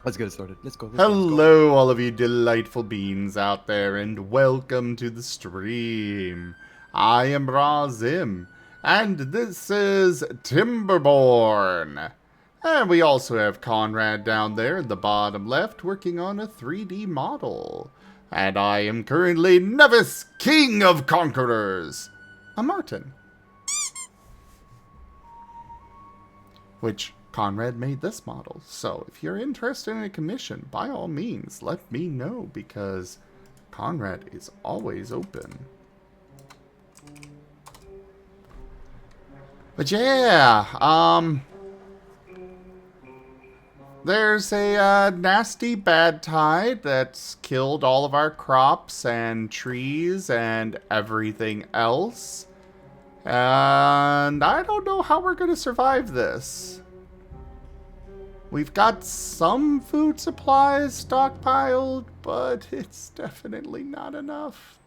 Let's get it started. Let's go. Hello, all of you delightful beings out there, and welcome to the stream. I am Razim, and this is Timberborn. And we also have Conrad down there in the bottom left working on a 3D model. And I am currently Nevis, King of Conquerors, a Marten. Which Conrad made this model. So if you're interested in a commission, by all means, let me know because Conrad is always open. But yeah, there's a nasty Badtide that's killed all of our crops and trees and everything else. And I don't know how we're going to survive this. We've got some food supplies stockpiled, but it's definitely not enough.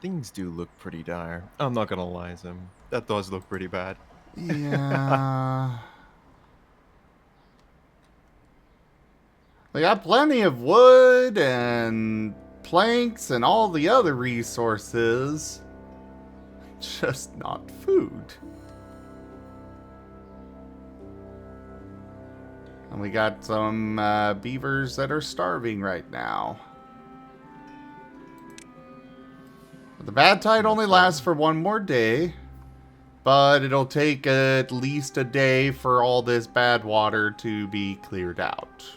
Things do look pretty dire. I'm not gonna lie, Zim. That does look pretty bad. Yeah. We got plenty of wood and planks and all the other resources. Just not food. And we got some beavers that are starving right now. The Badtide only lasts for one more day, but it'll take at least a day for all this bad water to be cleared out.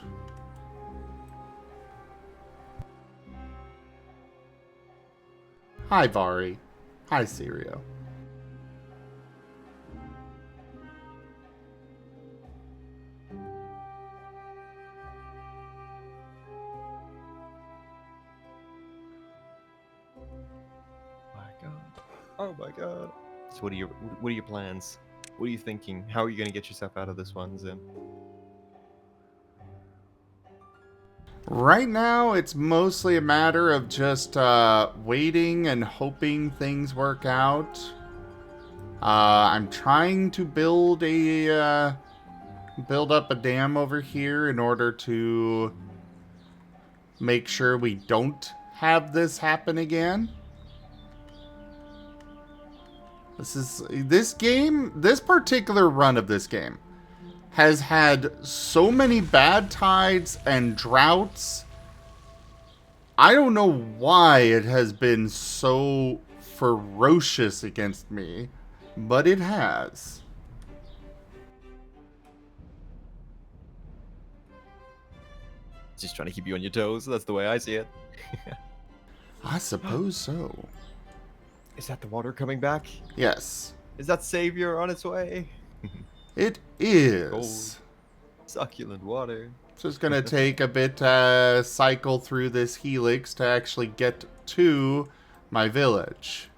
Hi, Vari. Hi, Sirio. My God. Oh my God. So what are your plans? What are you thinking? How are you gonna get yourself out of this one, Zim? Right now, it's mostly a matter of just waiting and hoping things work out. I'm trying to build up a dam over here in order to make sure we don't have this happen again. This particular run of this game has had so many bad tides and droughts. I don't know why it has been so ferocious against me, but it has. Just trying to keep you on your toes. That's the way I see it. I suppose so. Is that the water coming back? Yes. Is that savior on its way? It is. Succulent water. It's just gonna take a bit cycle through this helix to actually get to my village.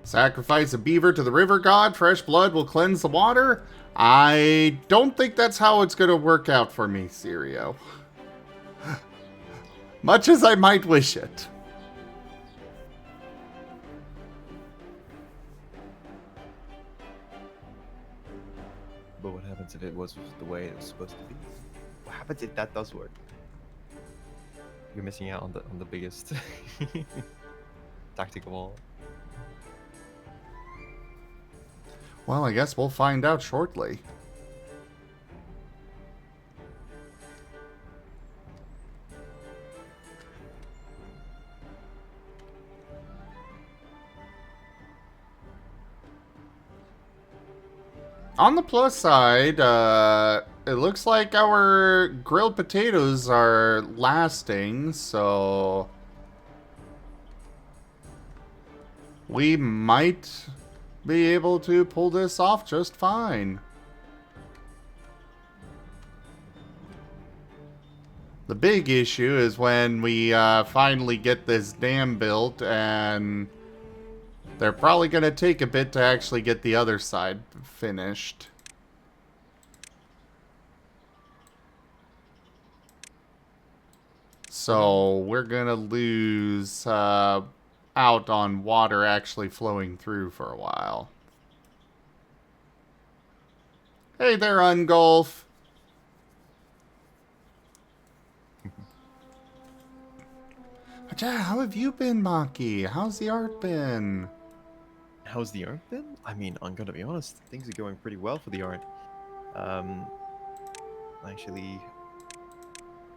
Sacrifice a beaver to the river god. Fresh blood will cleanse the water. I don't think that's how it's going to work out for me, Sirio. Much as I might wish it. But what happens if it was the way it was supposed to be? What happens if that does work? You're missing out on the biggest tactic of all. Well, I guess we'll find out shortly. On the plus side, it looks like our grilled potatoes are lasting, so we might be able to pull this off just fine. The big issue is when we finally get this dam built and They're probably going to take a bit to actually get the other side finished. So we're going to lose out on water actually flowing through for a while. Hey there, Ungolf. How have you been, Macchi? How's the art been? How's the art been? I mean, I'm gonna be honest, things are going pretty well for the art. Actually,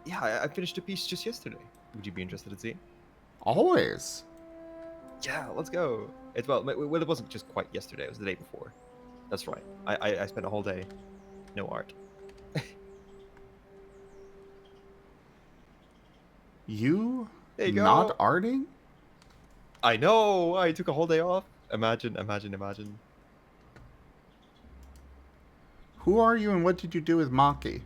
yeah, I finished a piece just yesterday. Would you be interested in seeing? Always. Yeah, let's go. Well, it wasn't just quite yesterday. It was the day before. That's right. I spent a whole day, no art. You There you not go. arting? I know. I took a whole day off. Imagine. Who are you and what did you do with Macchi?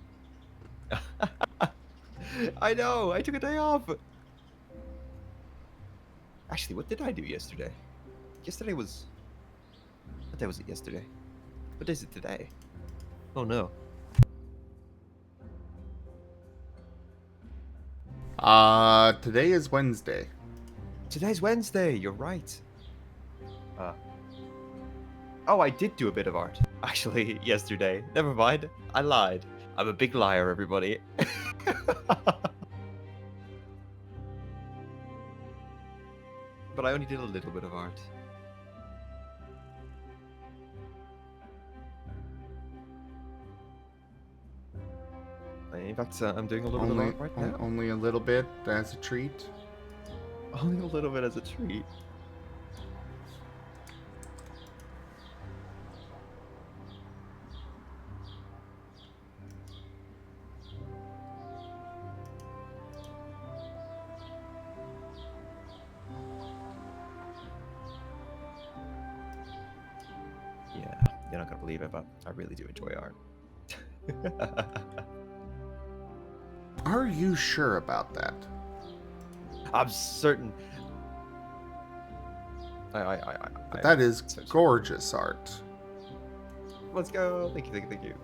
I know. I took a day off. Actually, what did I do yesterday? Yesterday was. What day was it yesterday? What day is it today? Oh no. Today is Wednesday. Today's Wednesday. You're right. Oh, I did do a bit of art. Actually, yesterday. Never mind. I lied. I'm a big liar, everybody. But I only did a little bit of art. In fact, I'm doing a little bit of art right now. Only a little bit as a treat. Only a little bit as a treat. Yeah, you're not gonna believe it, but I really do enjoy art. Are you sure about that? I'm certain. But that is gorgeous art. Let's go. Thank you.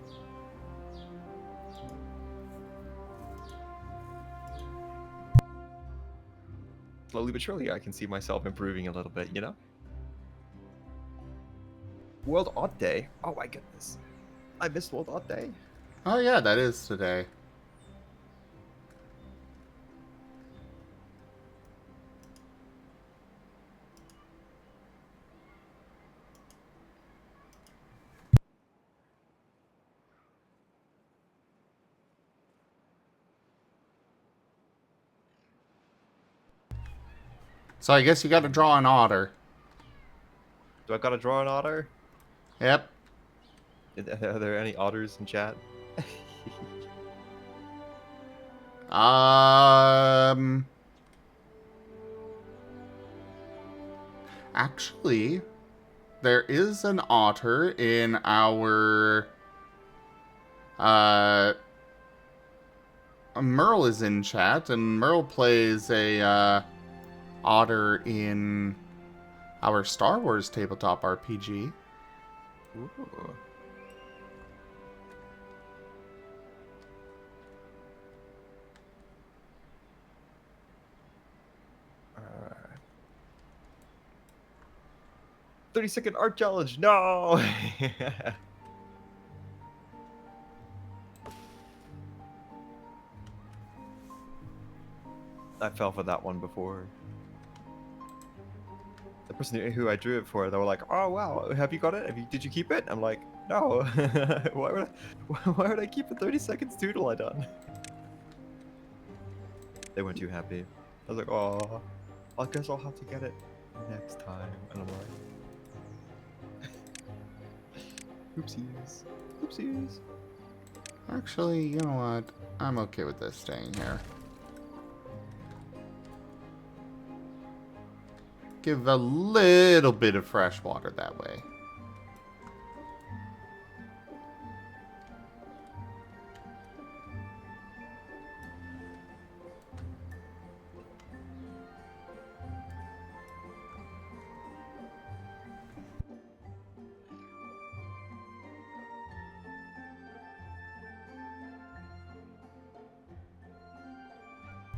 Slowly but surely, I can see myself improving a little bit, you know? World Art Day? Oh my goodness. I missed World Art Day. Oh yeah, that is today. So I guess you gotta draw an otter. Do I gotta draw an otter? Yep. Are there any otters in chat? Actually, there is an otter in our Merle is in chat, and Merle plays a otter in our Star Wars tabletop RPG. Ooh. Alright. 30-second art challenge. No. I fell for that one before. The person who I drew it for, they were like, "Oh wow, have you got it? Did you keep it?" I'm like, "No. why would I keep a 30 seconds doodle I done?" They weren't too happy. I was like, "Oh, I guess I'll have to get it next time." And I'm like, "Oopsies, oopsies." Actually, you know what? I'm okay with this staying here. Give a little bit of fresh water that way.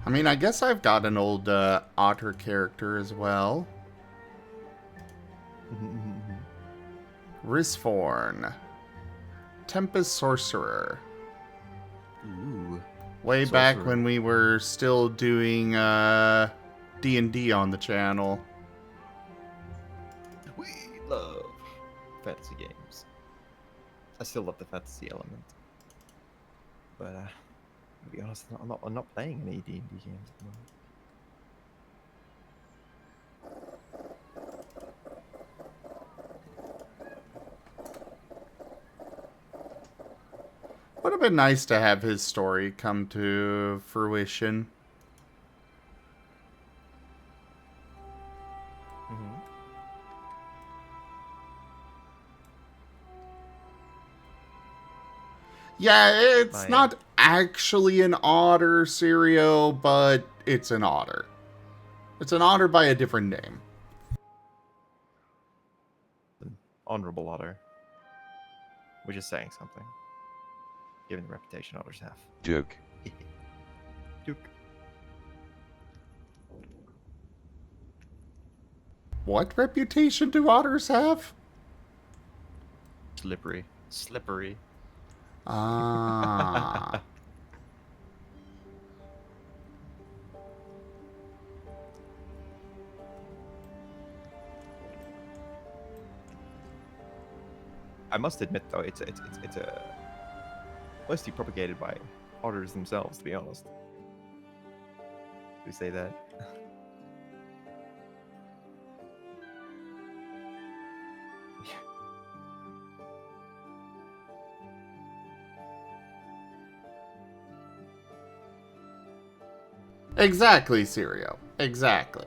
I mean, I guess I've got an old otter character as well. Risforn. Tempest Sorcerer. Ooh. Way back when we were still doing D&D on the channel. We love fantasy games. I still love the fantasy element. But, to be honest, I'm not playing any D&D games at the moment. Would have been nice to have his story come to fruition. Yeah, it's not actually an otter, Sirio, but it's an otter. It's an otter by a different name. An honorable otter. Which is saying something. Given the reputation otters have. Duke. Duke. What reputation do otters have? Slippery. Slippery. Ah. I must admit, though, it's a mostly propagated by otters themselves. To be honest, we say that. Exactly, Sirio. Exactly.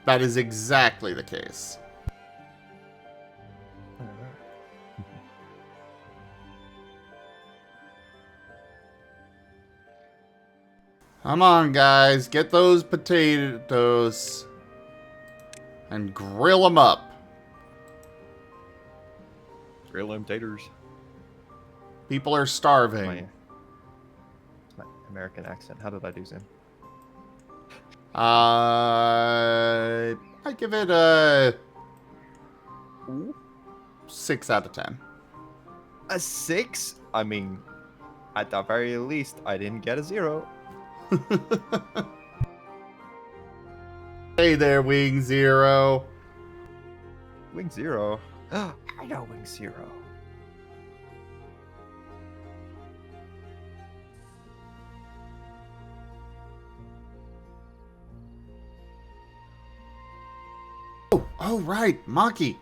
That is exactly the case. Come on, guys. Get those potatoes and grill them up. Grill them taters. People are starving. My American accent. How did I do, Zim? I give it a 6 out of 10. A 6? I mean, at the very least, I didn't get a 0. Hey there, Wing Zero. Wing Zero? I know Wing Zero. Oh, right, Macchi.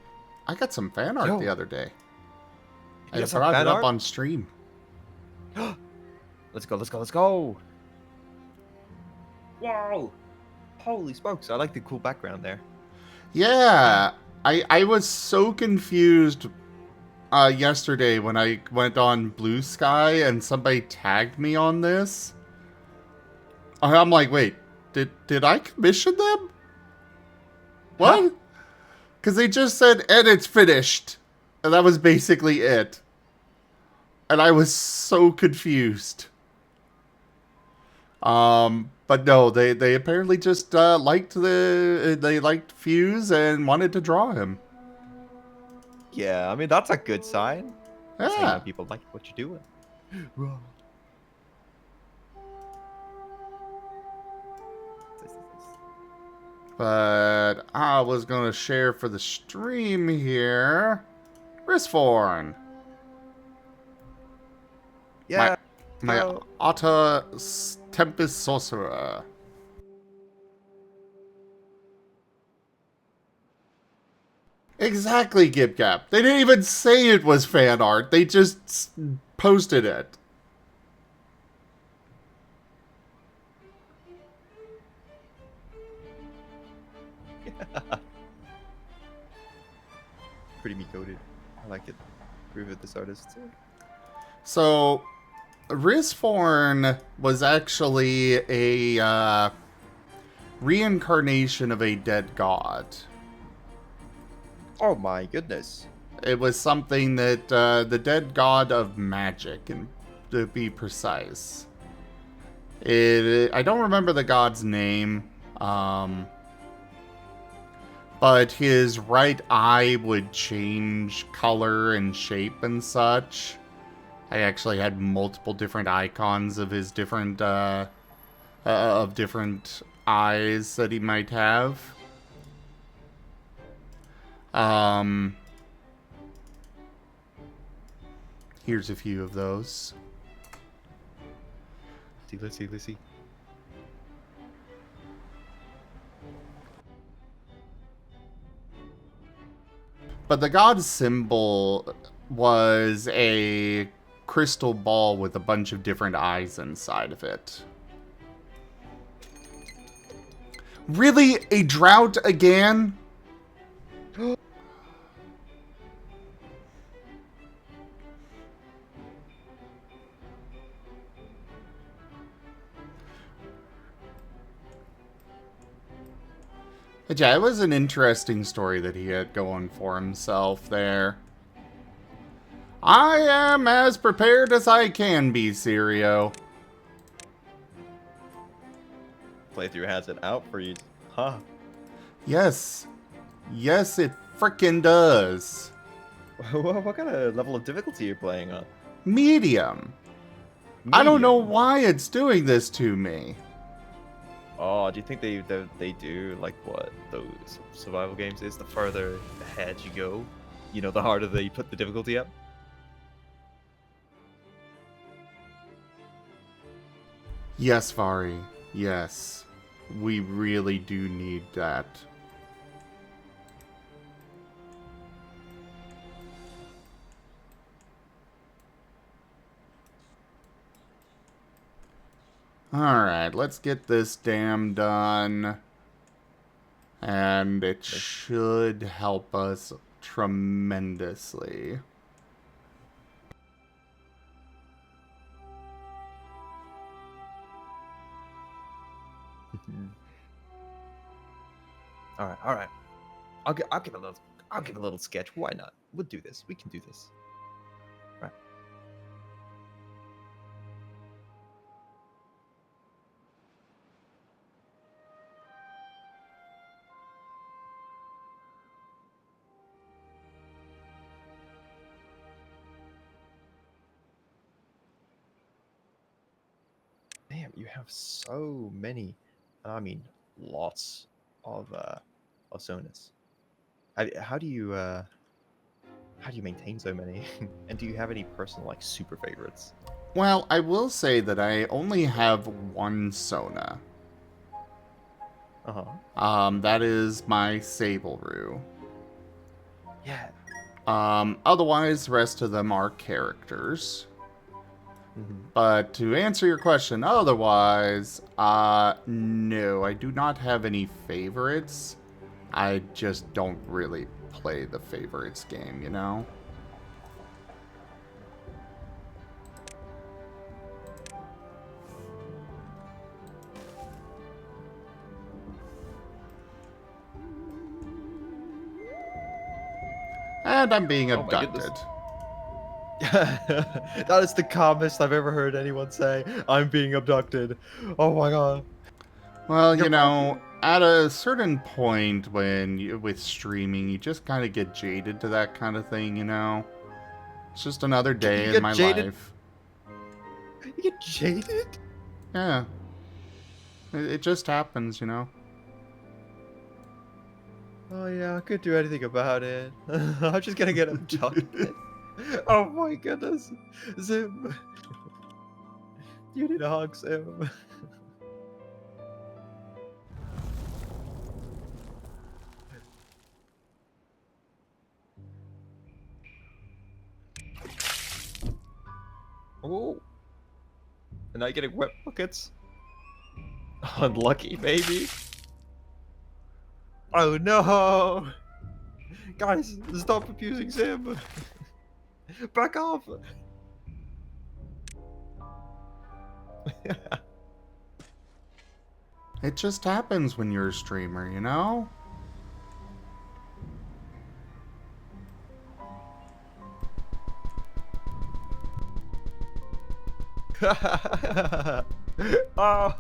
I got some fan art the other day. I brought it up on stream. Let's go, let's go, let's go! Wow! Holy smokes, I like the cool background there. Yeah, I was so confused yesterday when I went on Blue Sky and somebody tagged me on this. I'm like, wait, did I commission them? What? Huh? Because they just said, and it's finished. And that was basically it. And I was so confused. But no, they apparently just liked Fuse and wanted to draw him. Yeah, I mean, that's a good sign. Yeah. Saying that people like what you're doing. But I was going to share for the stream here. Risforn. Yeah. My Otter Tempest Sorcerer. Exactly, GibGap. They didn't even say it was fan art. They just posted it. Pretty me-coded. I like it. Agree with this artist. So, Risforn was actually a reincarnation of a dead god. Oh my goodness. It was something that the dead god of magic, and to be precise. I don't remember the god's name, but his right eye would change color and shape and such. I actually had multiple different icons of his different eyes that he might have. Here's a few of those. Let's see. But the god's symbol was a crystal ball with a bunch of different eyes inside of it. Really? A drought again? But yeah, it was an interesting story that he had going for himself there. I am as prepared as I can be, Sirio. Playthrough has it out for you, huh? Yes. Yes, it frickin' does. What kind of level of difficulty are you playing on? Medium. I don't know why it's doing this to me. Oh, do you think they do like what those survival games is? The further ahead you go, you know, the harder they put the difficulty up. Yes, Furry. Yes. We really do need that. Alright, let's get this dam done. And it should help us tremendously. All right. I'll give a little sketch. Why not? We'll do this. We can do this. Right. Damn, you have so many. I mean, lots of sonas. How do you maintain so many? And do you have any personal like super favorites? Well, I will say that I only have one Sona. That is my Sableroo. Yeah. Otherwise, the rest of them are characters. But to answer your question, otherwise, no, I do not have any favorites. I just don't really play the favorites game, you know? And I'm being abducted. That is the calmest I've ever heard anyone say. I'm being abducted. Oh my god. Well, you know, at a certain point with streaming, you just kind of get jaded to that kind of thing, you know? It's just another day in my life. You get jaded? Yeah. It just happens, you know? Oh yeah, I couldn't do anything about it. I'm just gonna get abducted. Oh my goodness. Zim. You need a hug, Zim. Oh. And now you're getting wet buckets. Unlucky, baby. Oh no! Guys, stop abusing Zim! Back off! It just happens when you're a streamer, you know? Oh.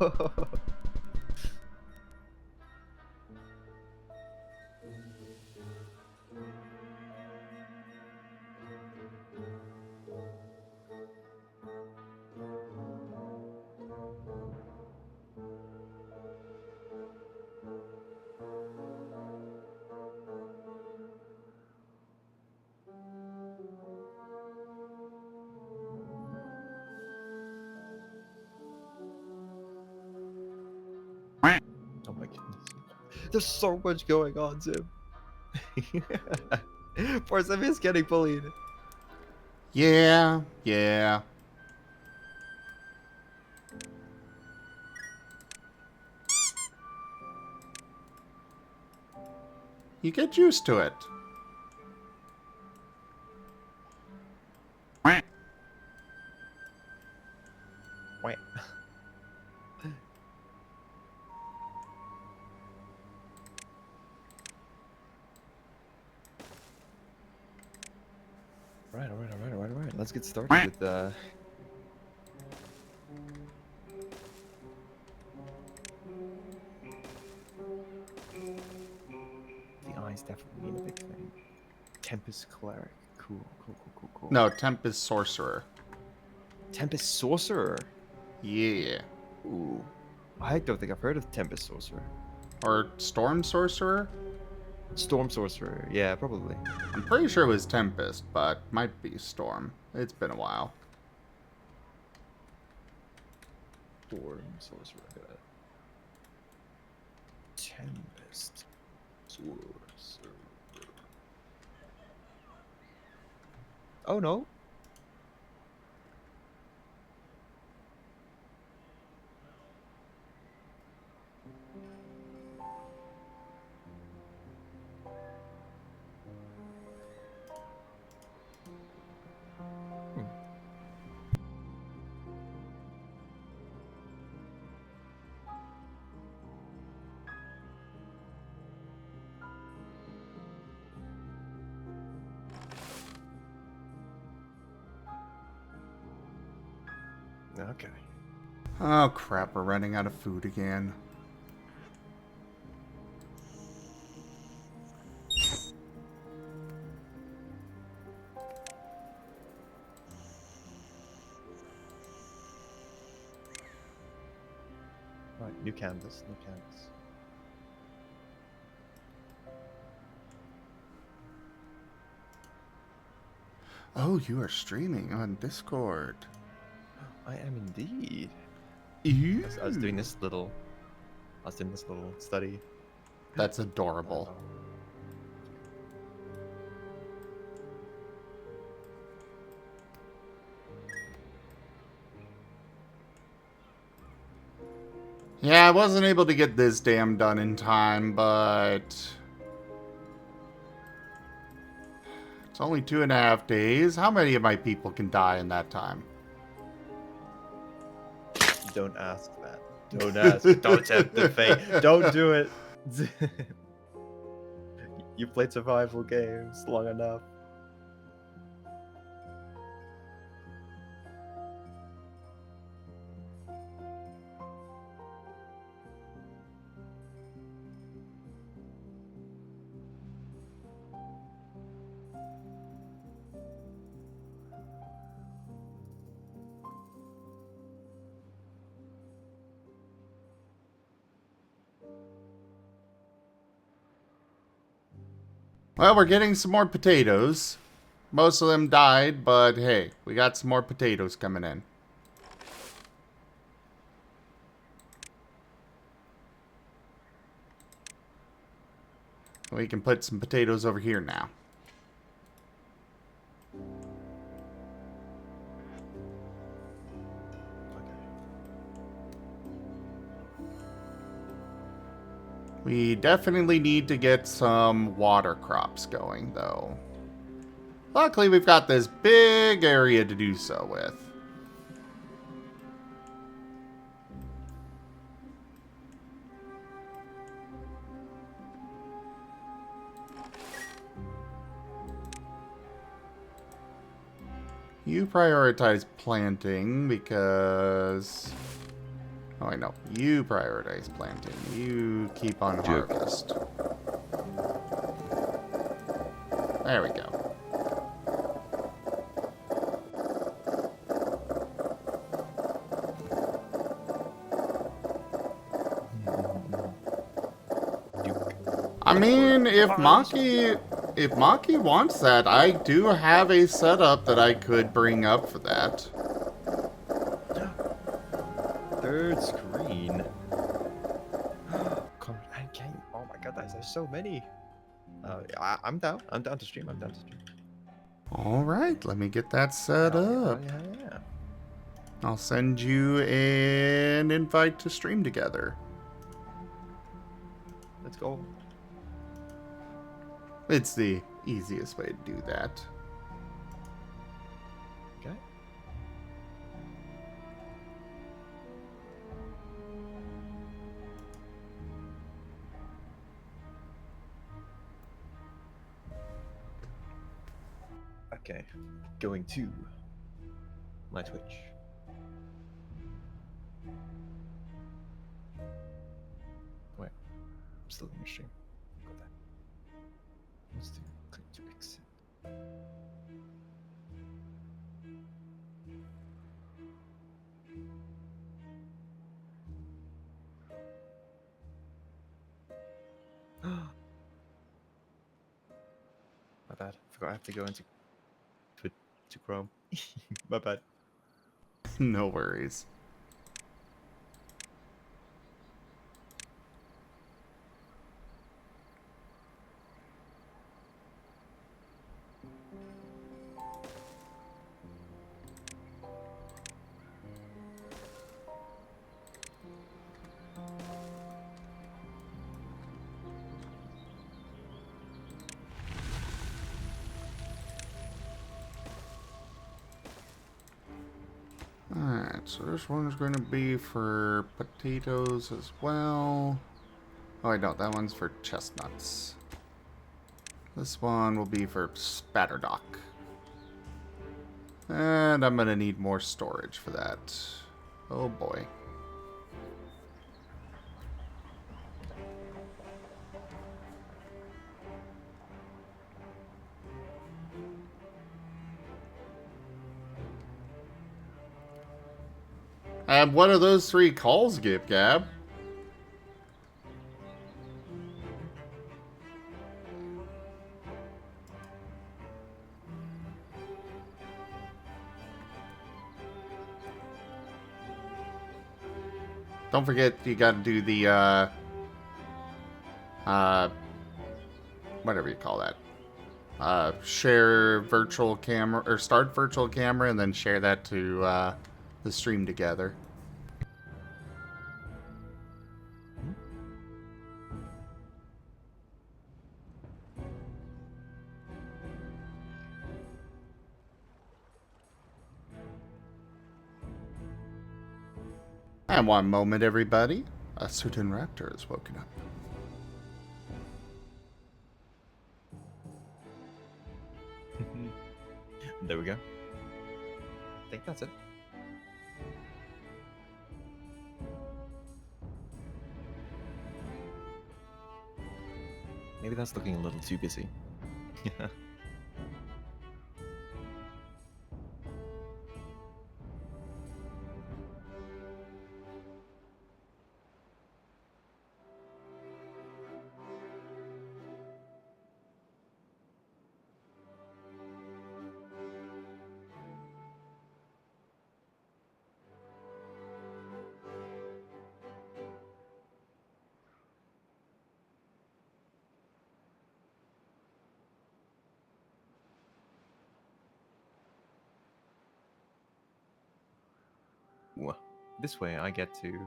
Oh my goodness. There's so much going on, Tim. Poor Simi's getting bullied. Yeah, yeah. You get used to it. Wait. Right. Let's get started with the eyes definitely mean a big thing. Tempest Cleric. Cool. No, Tempest Sorcerer. Tempest Sorcerer. Yeah. Ooh. I don't think I've heard of Tempest Sorcerer. Or Storm Sorcerer? Storm Sorcerer. Yeah, probably. I'm pretty sure it was Tempest, but might be Storm. It's been a while. Storm Sorcerer. Tempest Sorcerer. Oh no. Okay. Oh crap, we're running out of food again. Right, new canvas. Oh, you are streaming on Discord. I am indeed. Ew. I was doing this little study. That's adorable. Yeah, I wasn't able to get this dam done in time, but it's only 2.5 days. How many of my people can die in that time? Don't ask that. Don't ask. Don't tempt the fate. Don't do it. You played survival games long enough. Well, we're getting some more potatoes. Most of them died, but hey, we got some more potatoes coming in. We can put some potatoes over here now. We definitely need to get some water crops going, though. Luckily, we've got this big area to do so with. You prioritize planting because Oh, I know. You prioritize planting. You keep on harvest. There we go. I mean, if Macchi wants that, I do have a setup that I could bring up for that. Third screen. Oh my god, there's so many. I'm down. I'm down to stream. I'm down to stream. All right, let me get that set up. Yeah. I'll send you an invite to stream together. Let's go. It's the easiest way to do that. Okay. Okay, going to my Twitch. Wait, I'm still in the stream. Got that. Let's do click to exit. My bad. Forgot I have to go into to Chrome. My bad. No worries. Alright, so this one's going to be for potatoes as well. Oh, I don't. That one's for chestnuts. This one will be for spatterdock. And I'm going to need more storage for that. Oh boy. And what are those 3 calls, Gab? Don't forget, you gotta do the, whatever you call that. Share virtual camera, or start virtual camera, and then share that to, the stream together. And one moment, everybody. A certain raptor has woken up. There we go. I think that's it. Maybe that's looking a little too busy. This way I get to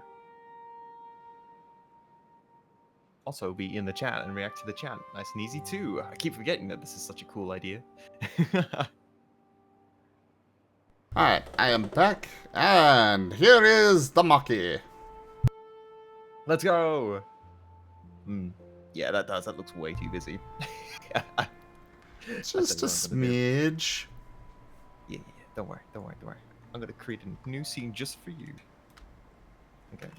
also be in the chat and react to the chat. Nice and easy too. I keep forgetting that this is such a cool idea. Alright, I am back, and here is the Macchi. Let's go! Yeah, that does. That looks way too busy. Just a smidge. Yeah. Don't worry. I'm gonna create a new scene just for you. Okay.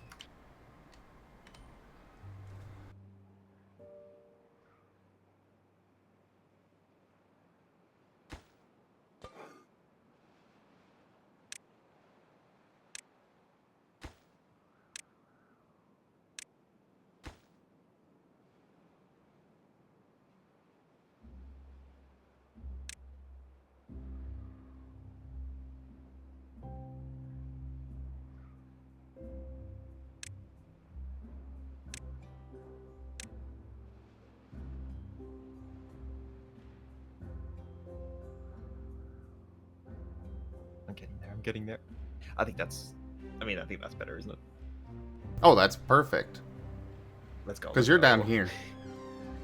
I'm getting there. I think that's better, isn't it? Oh, that's perfect. Let's go. Because Let's you're go. down here.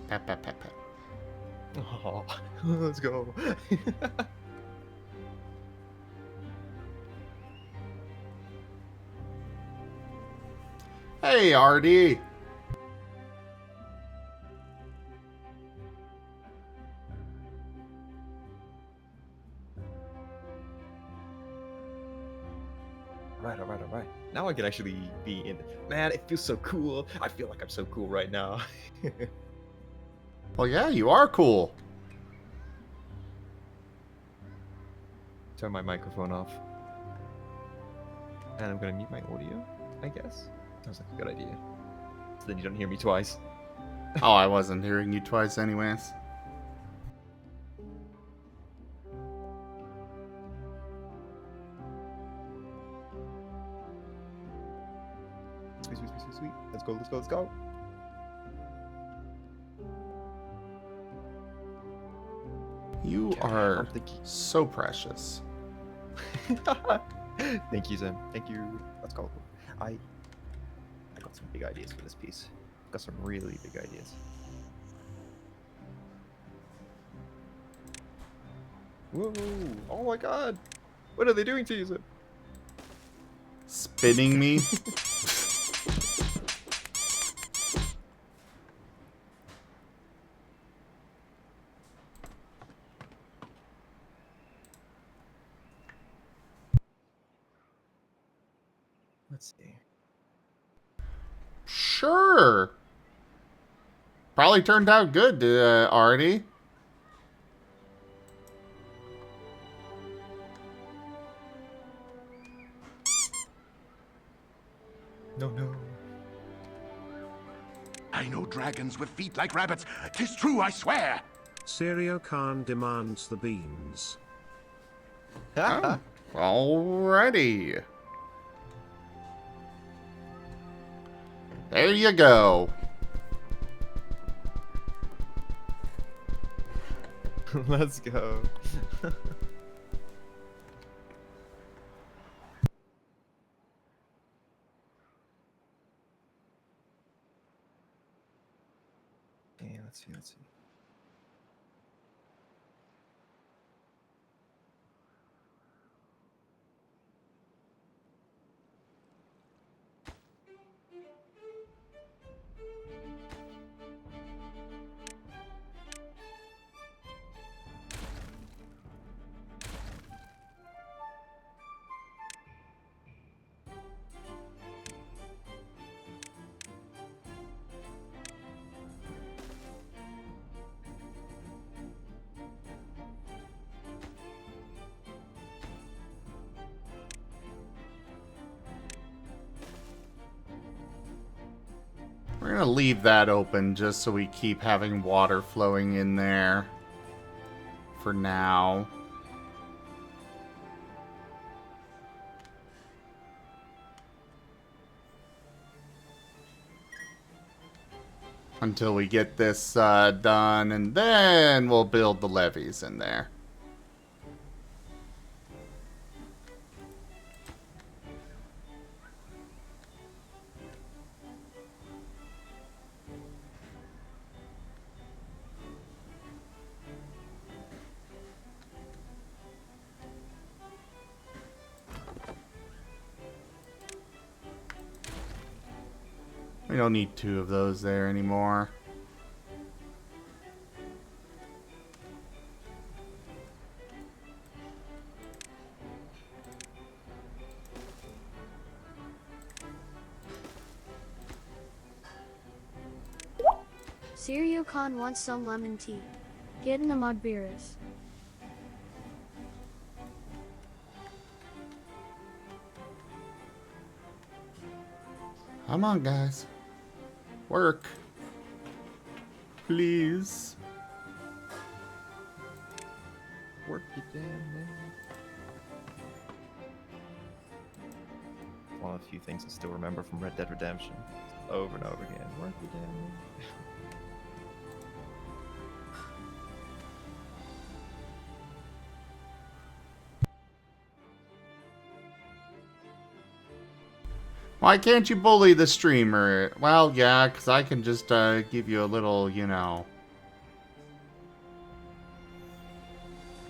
Pat, pat, pat, pat. Oh, let's go. Hey, Artie. All right. Now I can actually be in. Man, it feels so cool. I feel like I'm so cool right now. Well, yeah, you are cool. Turn my microphone off. And I'm gonna mute my audio, I guess. Sounds like a good idea. So then you don't hear me twice. Oh, I wasn't hearing you twice anyways. Sweet. Let's go. You Okay, are I'm thinking. so precious. Thank you, Zen. Thank you. Let's go. I got some big ideas for this piece. Got some really big ideas. Whoa! Oh my god! What are they doing to you, Zen? Spinning me? Let's see. Sure. Probably turned out good, Artie. No. I know dragons with feet like rabbits. 'Tis true, I swear. Serio Khan demands the beans. Oh, alrighty. There you go. Let's go. Okay, let's see. We're gonna leave that open just so we keep having water flowing in there. For now. Until we get this done, and then we'll build the levees in there. We don't need 2 of those there anymore. Serio Khan wants some lemon tea. Get in the mud beers. Come on, guys. Work. Please. Work it down, man. One of the few things I still remember from Red Dead Redemption. Over and over again. Work it down, man. Why can't you bully the streamer? Well, yeah, because I can just give you a little, you know...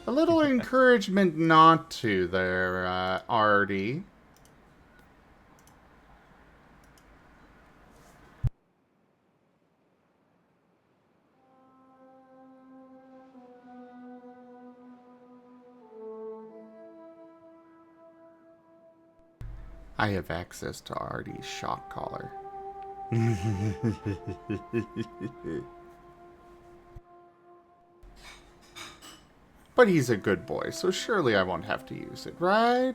A little encouragement not to there, Artie. I have access to Artie's shock collar. But he's a good boy, so surely I won't have to use it, right?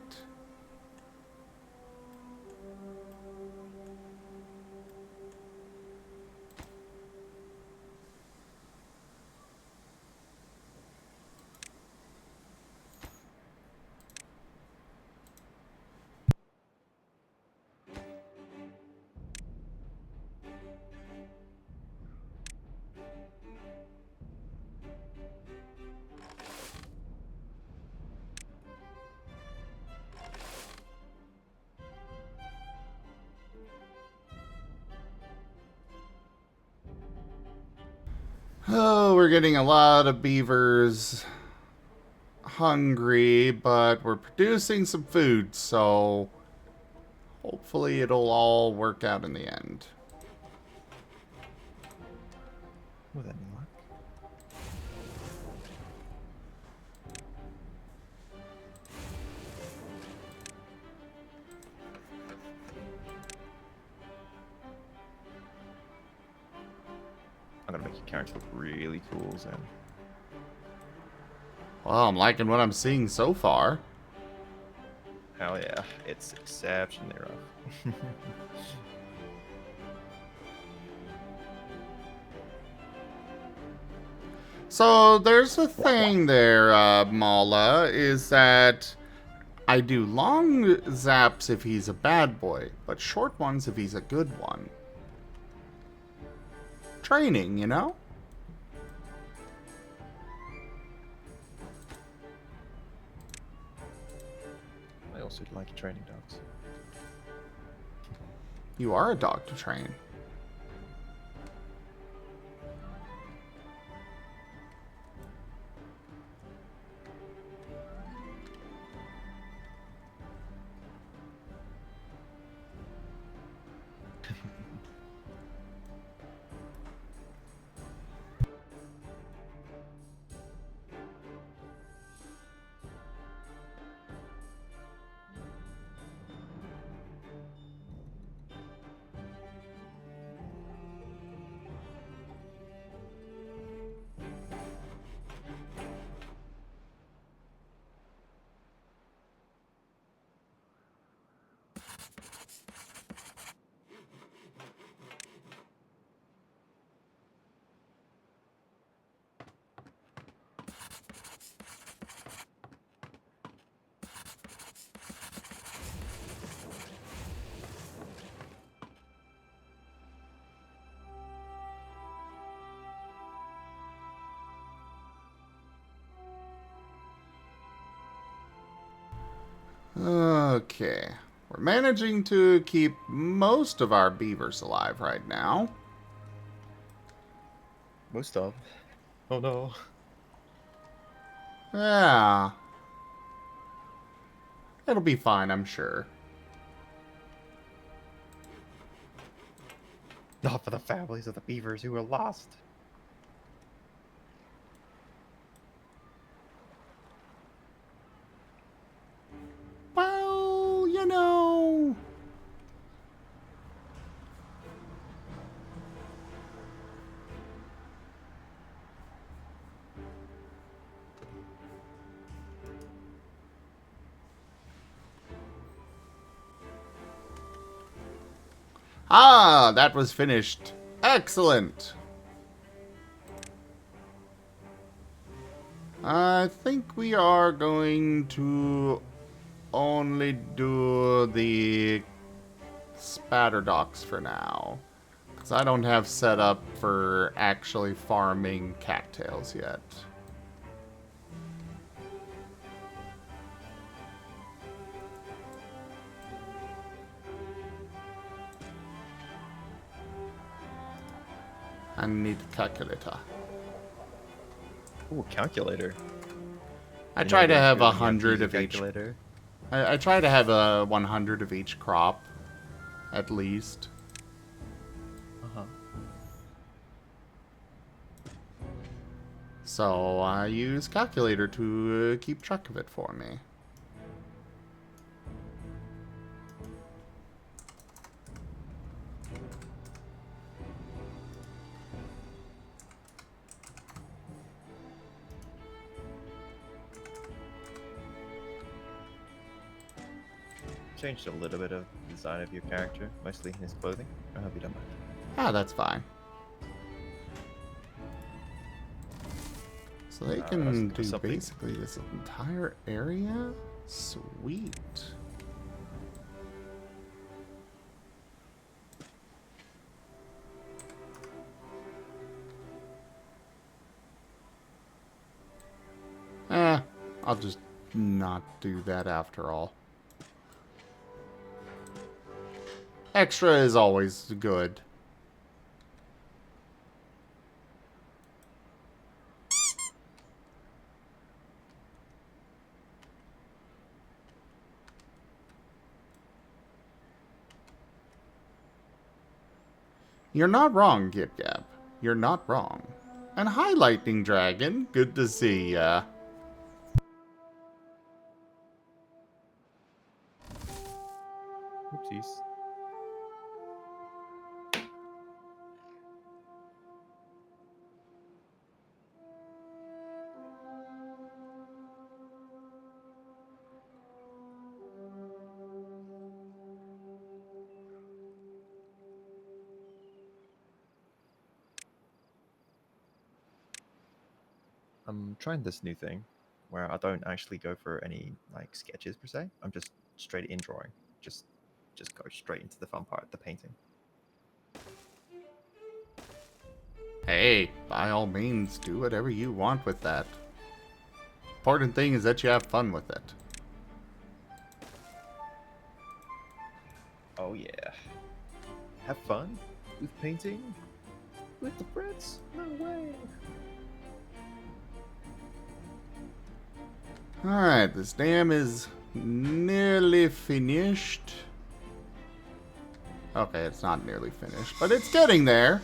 Oh, we're getting a lot of beavers hungry, but we're producing some food, so hopefully it'll all work out in the end. With any luck. I'm gonna make your character look really cool, Zen. Well, I'm liking what I'm seeing so far. Hell yeah, it's exceptionally rough. So there's a thing there, Mala, is that I do long zaps if he's a bad boy, but short ones if he's a good one. Training, you know? I also like training dogs. You are a dog to train. Okay. We're managing to keep most of our beavers alive right now. Most of. Oh no. Yeah. It'll be fine, I'm sure. Not for the families of the beavers who were lost. Well, you know... Ah, that was finished. Excellent. I think we are going to only do the spatter docks for now. Because I don't have set up for actually farming cattails yet. I need a calculator. Ooh, calculator. I You know try to those have good when you have to 100 use a of each. calculator? I try to have a 100 of each crop, at least. Uh-huh. So I use calculator to keep track of it for me. Changed a little bit of the design of your character, mostly his clothing. I hope you don't mind. Ah, that's fine. So they can do something. basically this entire area? Sweet. I'll just not do that after all. Extra is always good. You're not wrong, Gib Gab. You're not wrong. And hi, Lightning Dragon. Good to see ya. Oopsies. I'm trying this new thing where I don't actually go for any like sketches per se. I'm just straight in drawing. Just go straight into the fun part, the painting. Hey, by all means, do whatever you want with that. Important thing is that you have fun with it. Oh yeah. Have fun with painting? With the Brits? No way. Alright, this dam is nearly finished. Okay, it's not nearly finished, but it's getting there.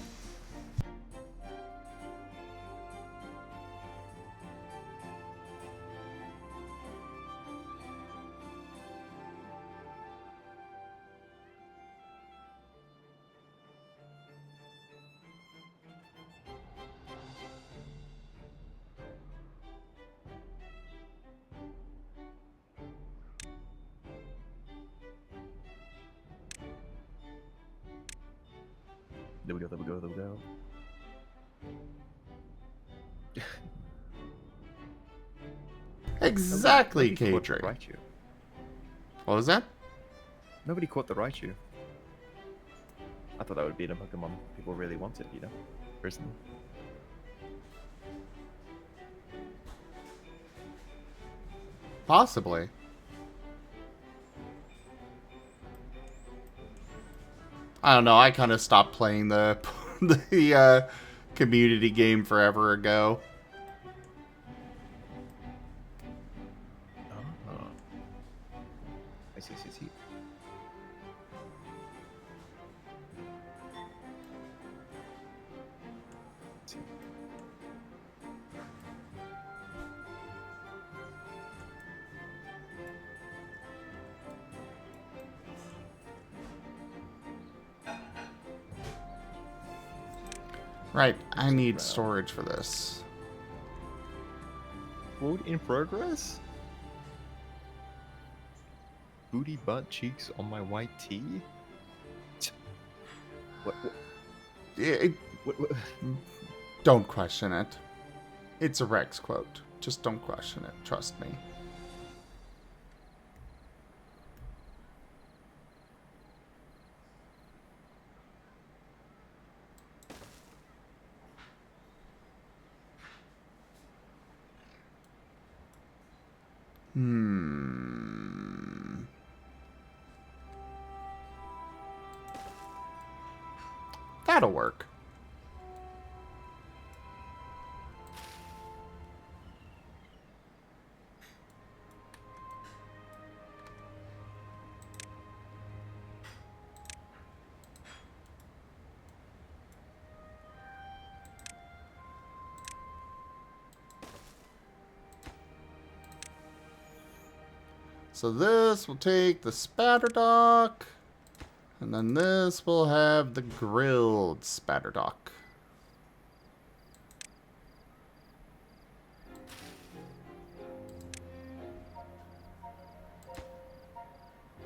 There we go, there we go, there we go. Exactly, Nobody caught the Kadri. Raichu. What was that? Nobody caught the Raichu. I thought that would be the Pokemon people really wanted, you know? Personally. Possibly. I don't know, I kind of stopped playing the the community game forever ago. Oh. I see, see, see. See. Right, I need storage for this. Quote in progress? Booty butt cheeks on my white tee? What? What? Don't question it. It's a Rex quote. Just don't question it. Trust me. That'll work. So this will take the spatterdock, and then this will have the grilled spatterdock.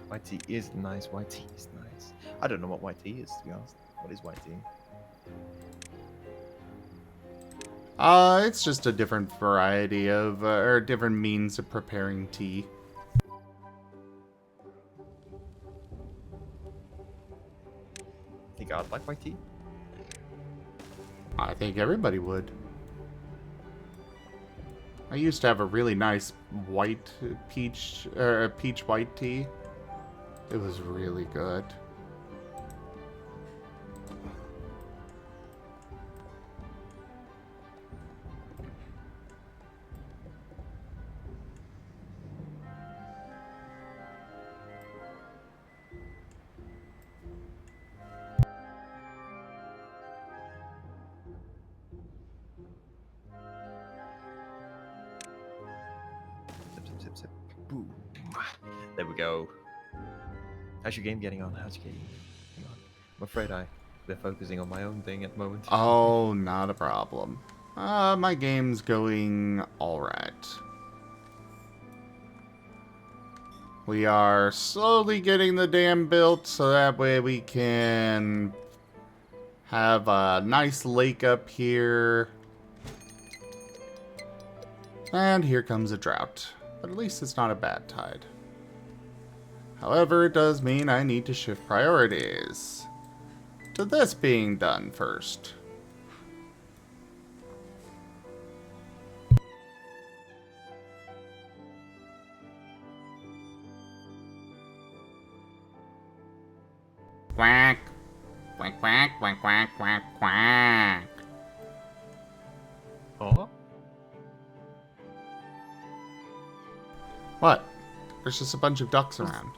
White tea is nice. White tea is nice. I don't know what white tea is, to be honest. What is white tea? It's just a different variety of, or different means of preparing tea. Think I'd like white tea? I think everybody would. I used to have a really nice white peach white tea. It was really good. Sip, sip, sip, sip. Boom. There we go. How's your game getting on? How's your game getting on? I'm afraid they're focusing on my own thing at the moment. Oh, not a problem. My game's going alright. We are slowly getting the dam built so that way we can have a nice lake up here. And here comes a drought. But at least it's not a bad tide. However, it does mean I need to shift priorities to this being done first. Quack. Quack, quack, quack, quack, quack, quack. Oh? What? There's just a bunch of ducks around.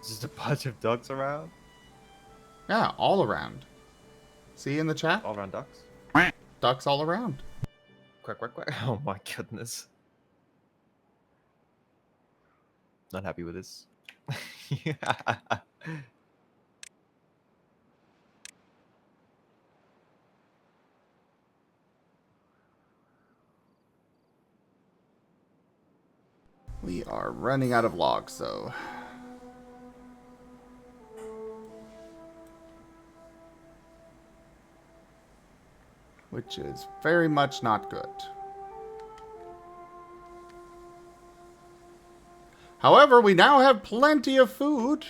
Just a bunch of ducks around? Yeah, all around. See in the chat? All around ducks? Ducks all around. Quack, quack, quack. Oh my goodness. Not happy with this. Yeah. We are running out of logs, though. Which is very much not good. However, we now have plenty of food.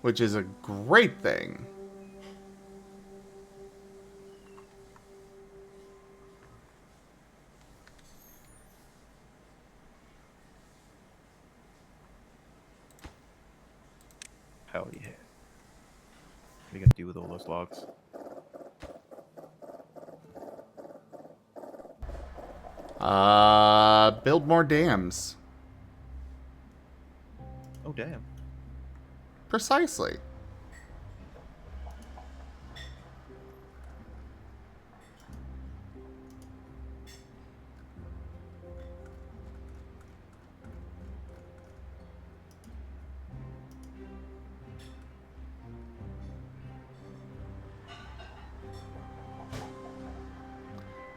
Which is a great thing. Hell yeah. What are you gonna do with all those logs? Build more dams. Oh damn. Precisely.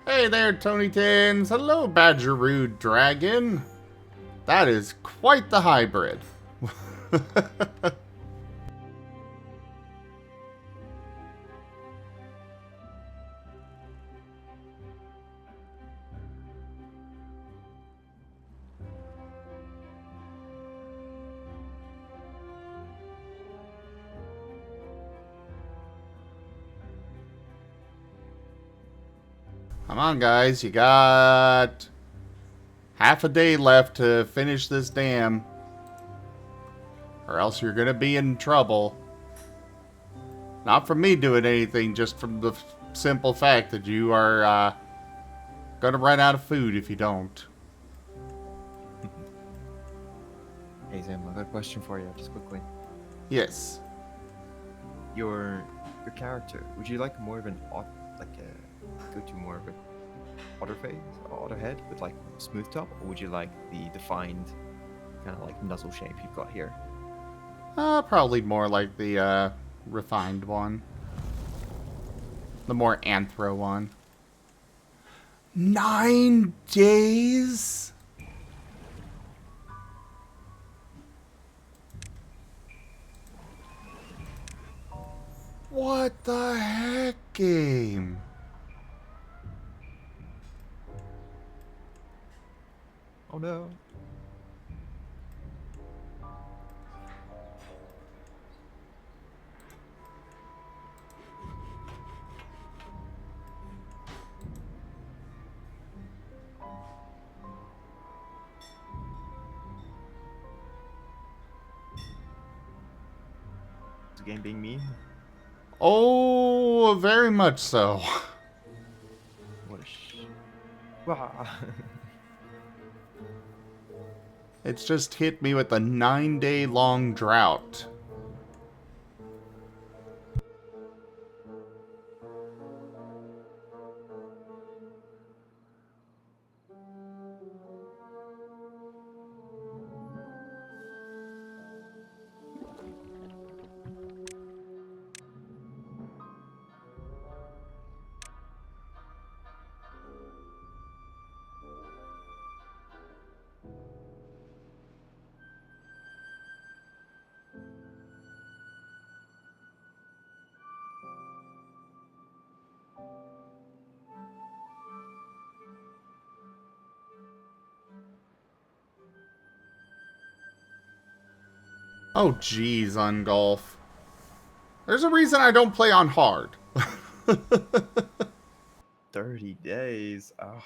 Hey there, Tony Tins. Hello, Badgerude Dragon. That is quite the hybrid. Come on, guys. You got half a day left to finish this dam. Or else you're going to be in trouble. Not from me doing anything, just from the simple fact that you are going to run out of food if you don't. Hey Sam, I got a question for you, just quickly. Yes. Your character, would you like more of an go to more of a otter face, otter head with like smooth top, or would you like the defined kind of like nuzzle shape you've got here? Probably more like the refined one. The more anthro one. 9 days? What the heck, game? Oh no. Is the game being mean? Oh, very much so. What a Wah. It's just hit me with a 9-day-long drought. Oh, geez, Ungolf. There's a reason I don't play on hard. 30 days. Oh.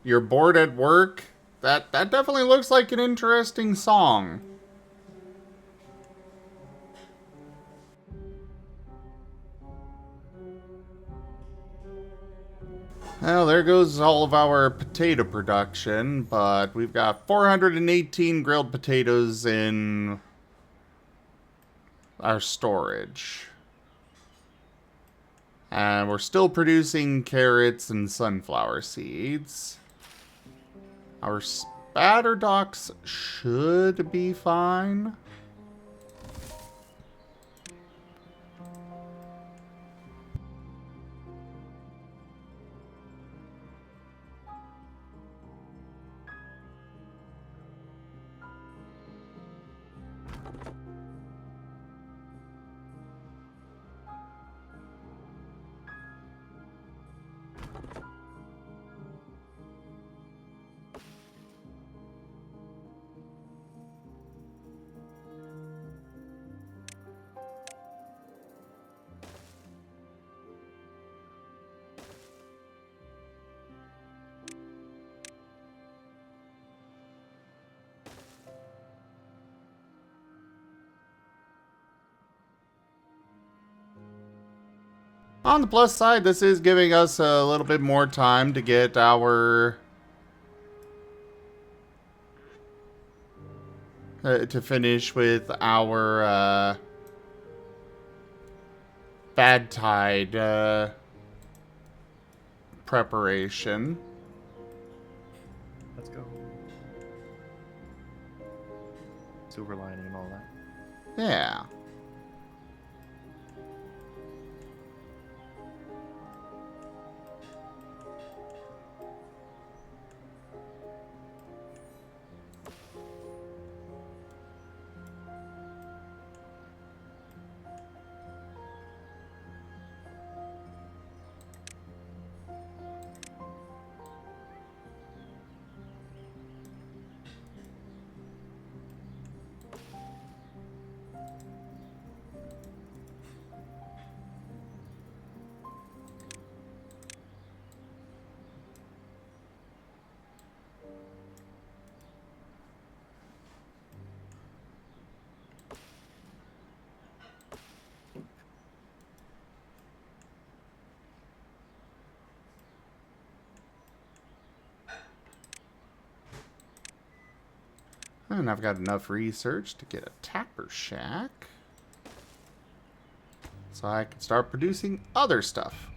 You're bored at work? That definitely looks like an interesting song. Well, there goes all of our potato production, but we've got 418 grilled potatoes in our storage. And we're still producing carrots and sunflower seeds. Our spatter docks should be fine. On the plus side, this is giving us a little bit more time to get our... to finish with our, Badtide, preparation. Let's go. Silver lining and all that. Yeah. And I've got enough research to get a tapper shack. So I can start producing other stuff.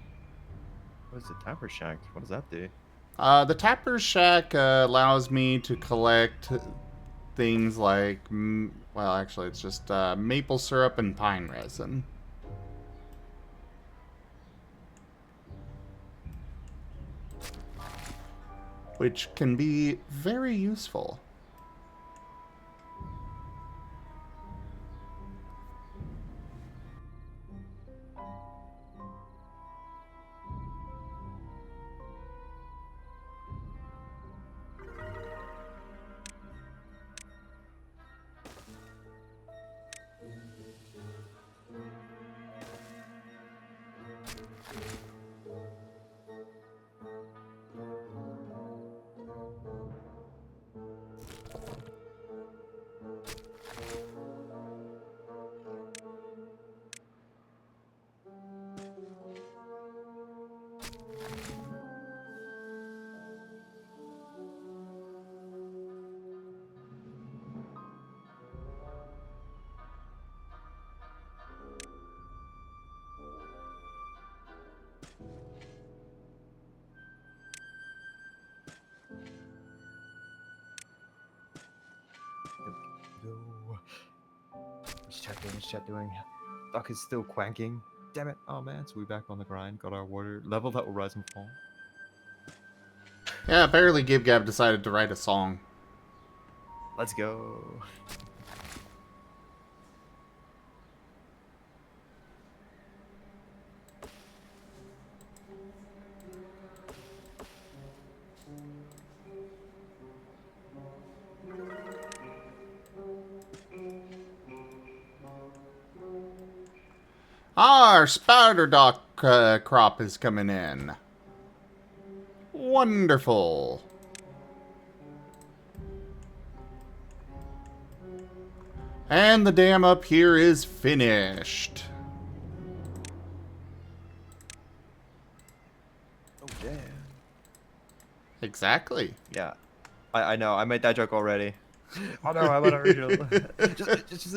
What is the Tapper Shack? What does that do? The tapper shack allows me to collect things like, well, actually, it's just maple syrup and pine resin. Which can be very useful. No. What's chat doing? What's chat doing? Duck is still quacking. Damn it. Oh man, so we back on the grind. Got our water level that will rise and fall. Yeah, apparently Gib Gab decided to write a song. Let's go. Our spider dock crop is coming in. Wonderful. And the dam up here is finished. Oh damn. Exactly. Yeah. I know. I made that joke already. Oh no, I'm on original. just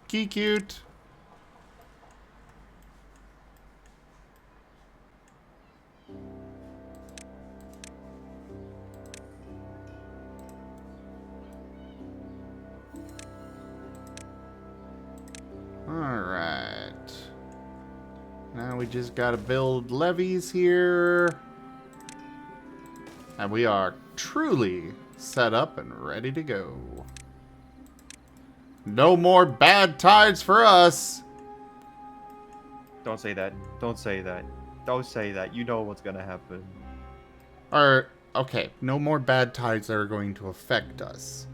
Key cute. Alright. Now we just gotta build levees here. And we are truly set up and ready to go. No more bad tides for us. Don't say that. Don't say that. Don't say that. You know what's gonna happen. Or, okay, no more bad tides that are going to affect us.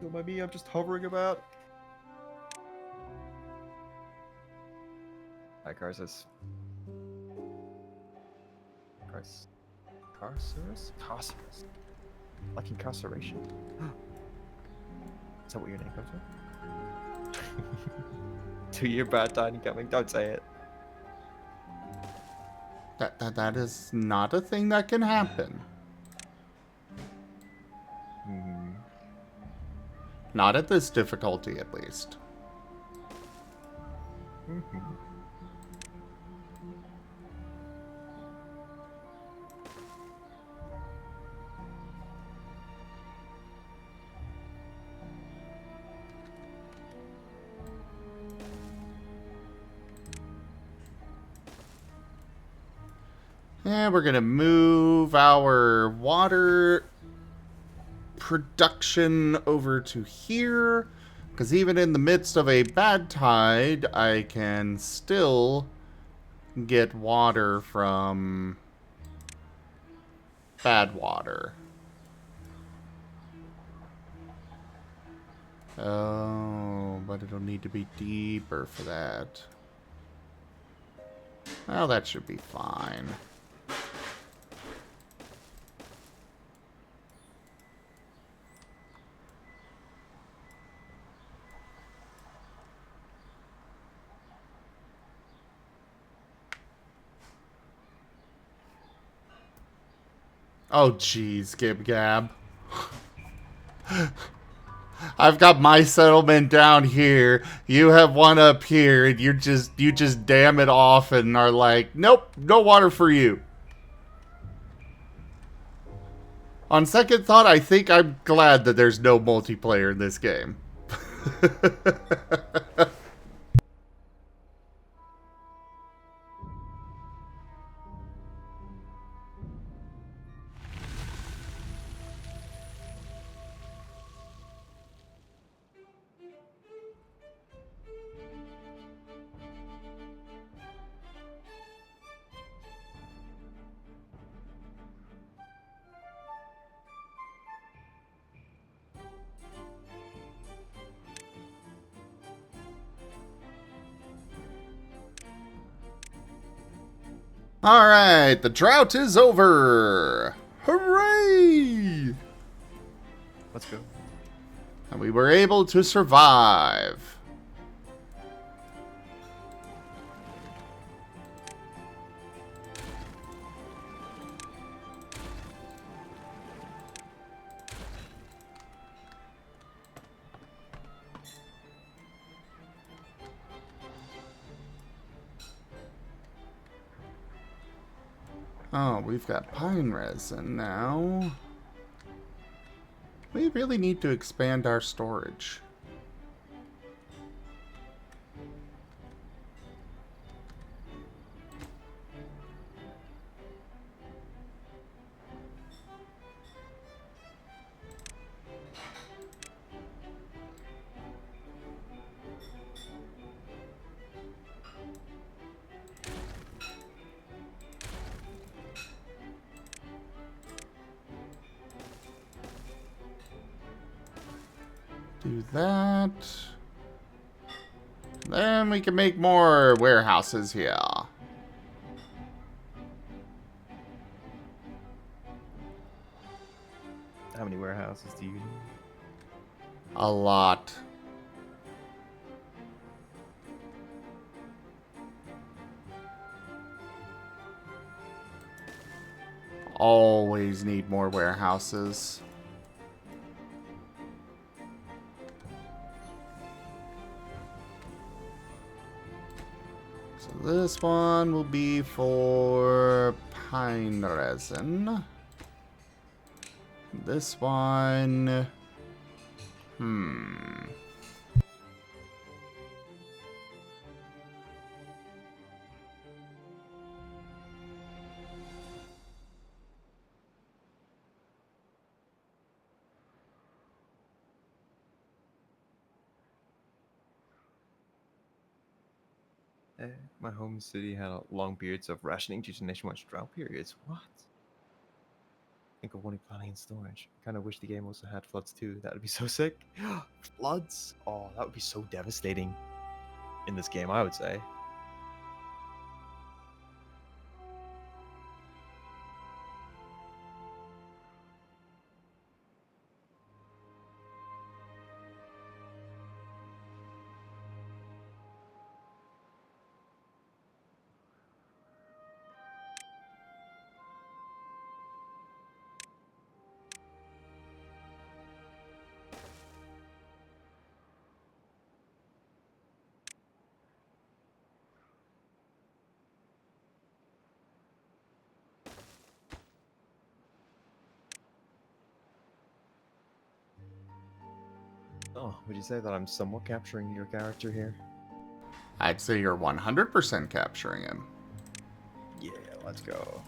Don't mind me. I'm just hovering about. Hi, Carsus. Carcerus? Carcerus. Like incarceration. Is that what your name comes from? 2-year bad time coming. Don't say it. That is not a thing that can happen. Hmm. Not at this difficulty, at least. Mm-hmm. And we're going to move our water production over to here. Because even in the midst of a bad tide, I can still get water from bad water. Oh, but it'll need to be deeper for that. Well, that should be fine. Oh, jeez, Gib Gab. I've got my settlement down here. You have one up here, and you just dam it off and are like, nope, no water for you. On second thought, I think I'm glad that there's no multiplayer in this game. Alright, the drought is over! Hooray! Let's go. And we were able to survive. Oh, we've got pine resin now. We really need to expand our storage. Do that. Then we can make more warehouses here. How many warehouses do you need? A lot. Always need more warehouses. So this one will be for pine resin. This one... My home city had long periods of rationing due to nationwide drought periods. What? Think of only planning and storage. Kind of wish the game also had floods too. That would be so sick. Floods? Oh, that would be so devastating in this game, I would say. Oh, would you say that I'm somewhat capturing your character here? I'd say you're 100% capturing him. Yeah, let's go.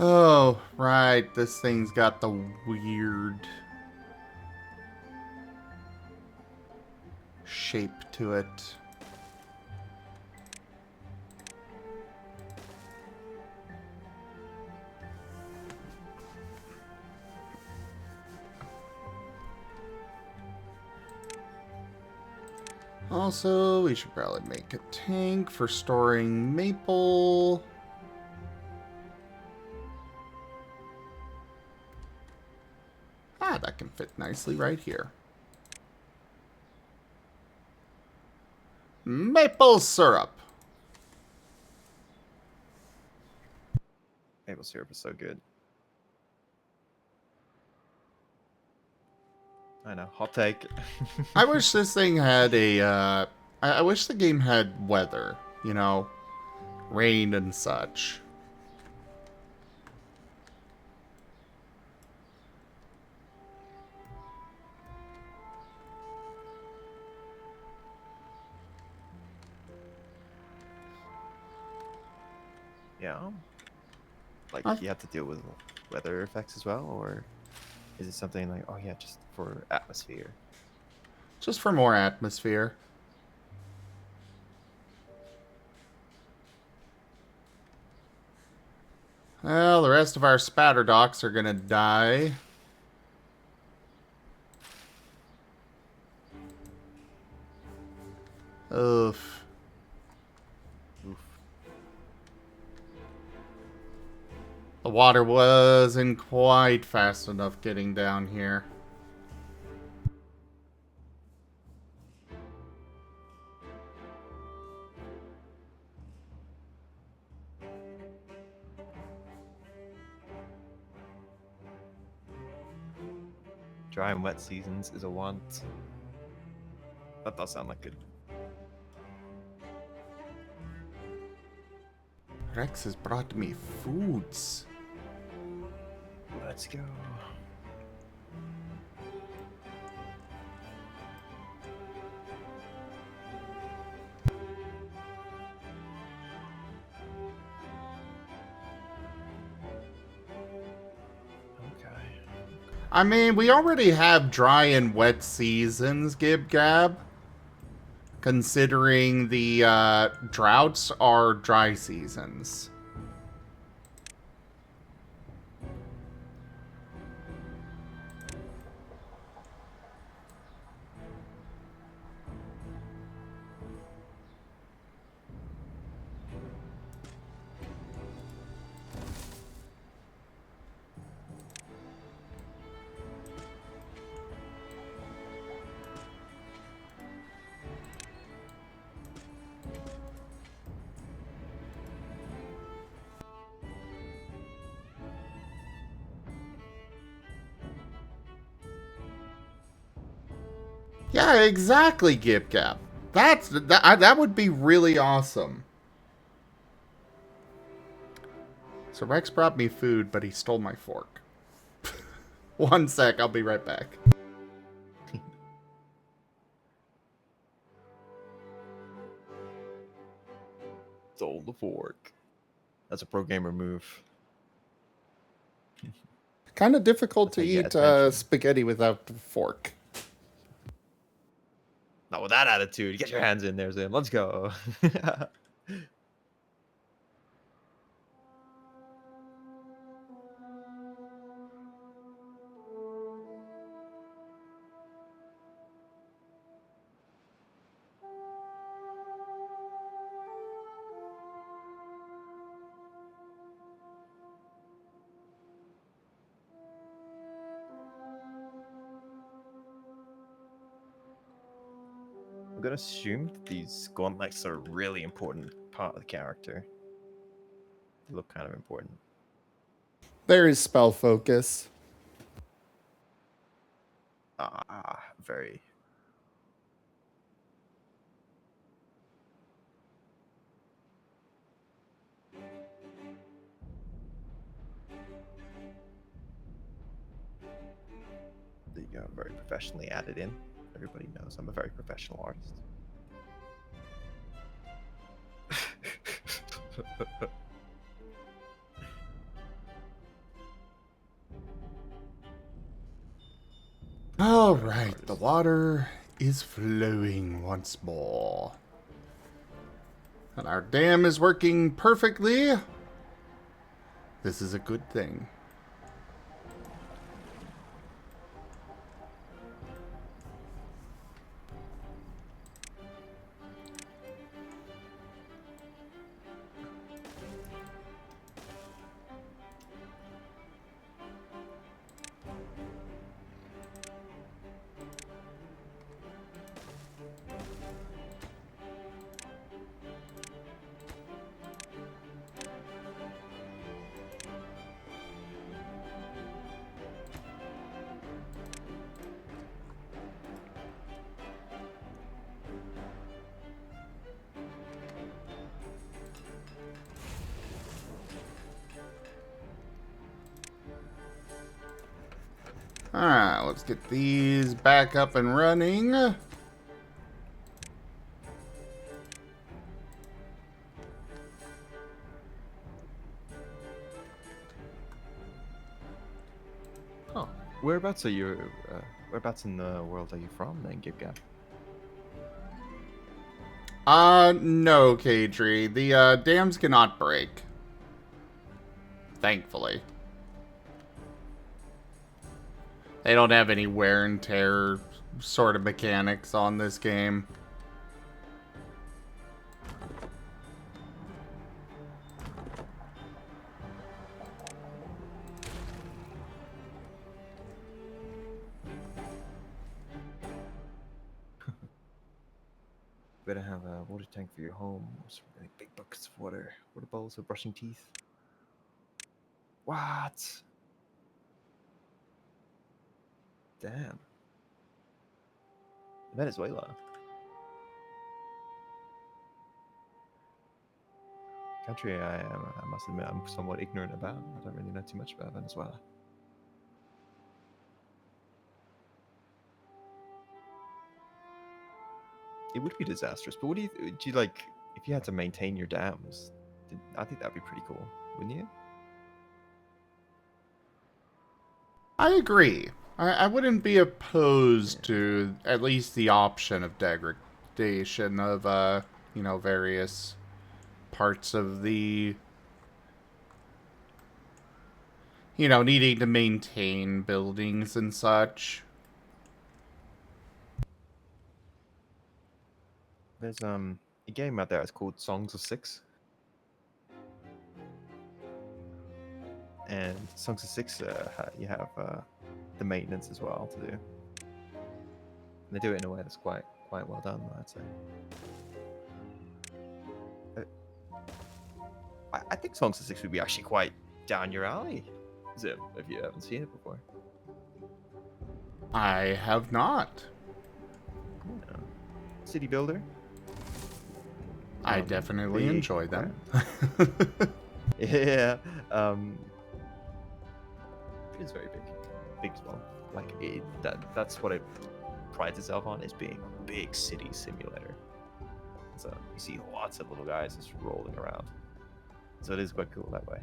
Oh, right. This thing's got the weird shape to it. Also, we should probably make a tank for storing maple. Ah, that can fit nicely right here. Maple syrup. Maple syrup is so good. I know. Hot take. I wish this thing had a, I wish the game had weather, you know, rain and such. Yeah. Like, I've- you have to deal with weather effects as well, or is it something like, oh yeah, just for atmosphere? Just for more atmosphere. Well, the rest of our spatter docks are gonna die. Oof. Oof. The water wasn't quite fast enough getting down here. Dry and wet seasons is a want. That does sound like good. Rex has brought me foods. Let's go. Okay. I mean, we already have dry and wet seasons, Gib Gab. Considering the droughts are dry seasons. Yeah, exactly, Gib Gab. That would be really awesome. So Rex brought me food, but he stole my fork. One sec, I'll be right back. Stole the fork. That's a pro gamer move. Kind of difficult to That's how you eat get attention. spaghetti without the fork. Not with that attitude. Get your hands in there, Zim. Let's go. I'm gonna assume that these gauntlets are a really important part of the character. They look kind of important. There is spell focus. Ah, very. There you go, very professionally added in. Everybody knows I'm a very professional artist. All right, the water is flowing once more. And our dam is working perfectly. This is a good thing. Alright, let's get these back up and running. Huh. Whereabouts are you? Whereabouts in the world are you from, then, GibGab? No, Kadri. The dams cannot break. Thankfully. They don't have any wear and tear sort of mechanics on this game. Better have a water tank for your home, some really big buckets of water bowls for brushing teeth. What? Damn. Venezuela. Country I must admit I'm somewhat ignorant about. I don't really know too much about Venezuela. It would be disastrous, but what do you like if you had to maintain your dams? I think that'd be pretty cool, wouldn't you? I agree. I wouldn't be opposed to at least the option of degradation of, you know, various parts of the, you know, needing to maintain buildings and such. There's a game out there. It's called Songs of Six, and Songs of Six you have the maintenance as well to do. And they do it in a way that's quite well done, I'd say. I think Songs of Six would be actually quite down your alley, Zim, if you haven't seen it before. I have not. Yeah. City builder. I definitely enjoy them. Yeah. It's very big as well. Like that's what it prides itself on, is being a big city simulator. So you see lots of little guys just rolling around. So it is quite cool that way.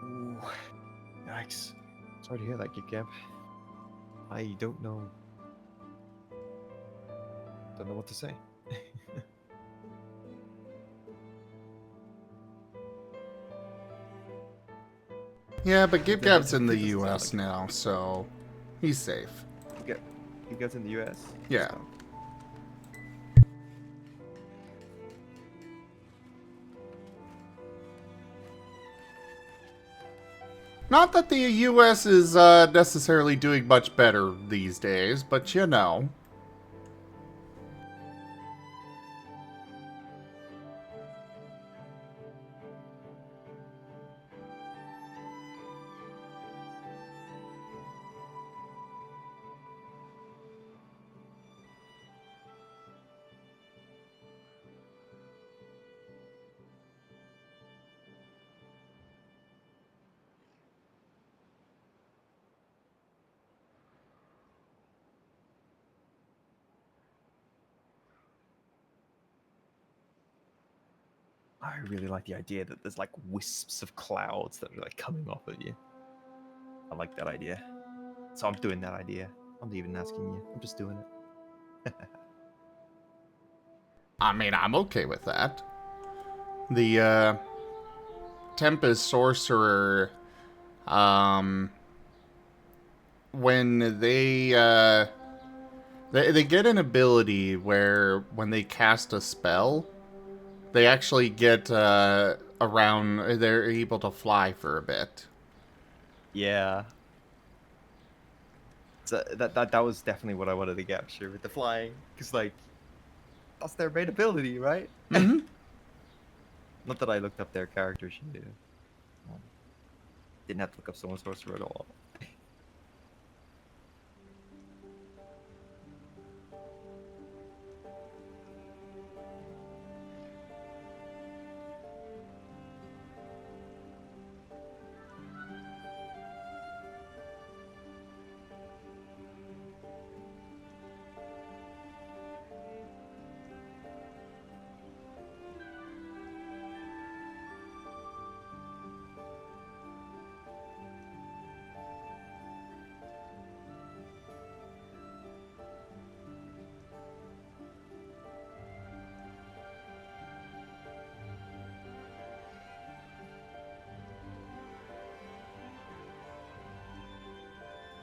Ooh, yikes. Sorry to hear that, GitGab. I don't know what to say. Yeah, but GibGab's in the Doesn't sound US like now, so he's safe. You guys in the US? Yeah. So. Not that the US is necessarily doing much better these days, but you know. I really like the idea that there's like wisps of clouds that are like coming off of you. I like that idea. So I'm doing that idea. I'm not even asking you. I'm just doing it. I mean, I'm okay with that. The Tempest Sorcerer, when they get an ability where when they cast a spell, they actually get around. They're able to fly for a bit. Yeah. So that was definitely what I wanted to capture with the flying, because like that's their main ability, right? Mm-hmm. Not that I looked up their character sheet. Didn't have to look up someone's sorcerer at all.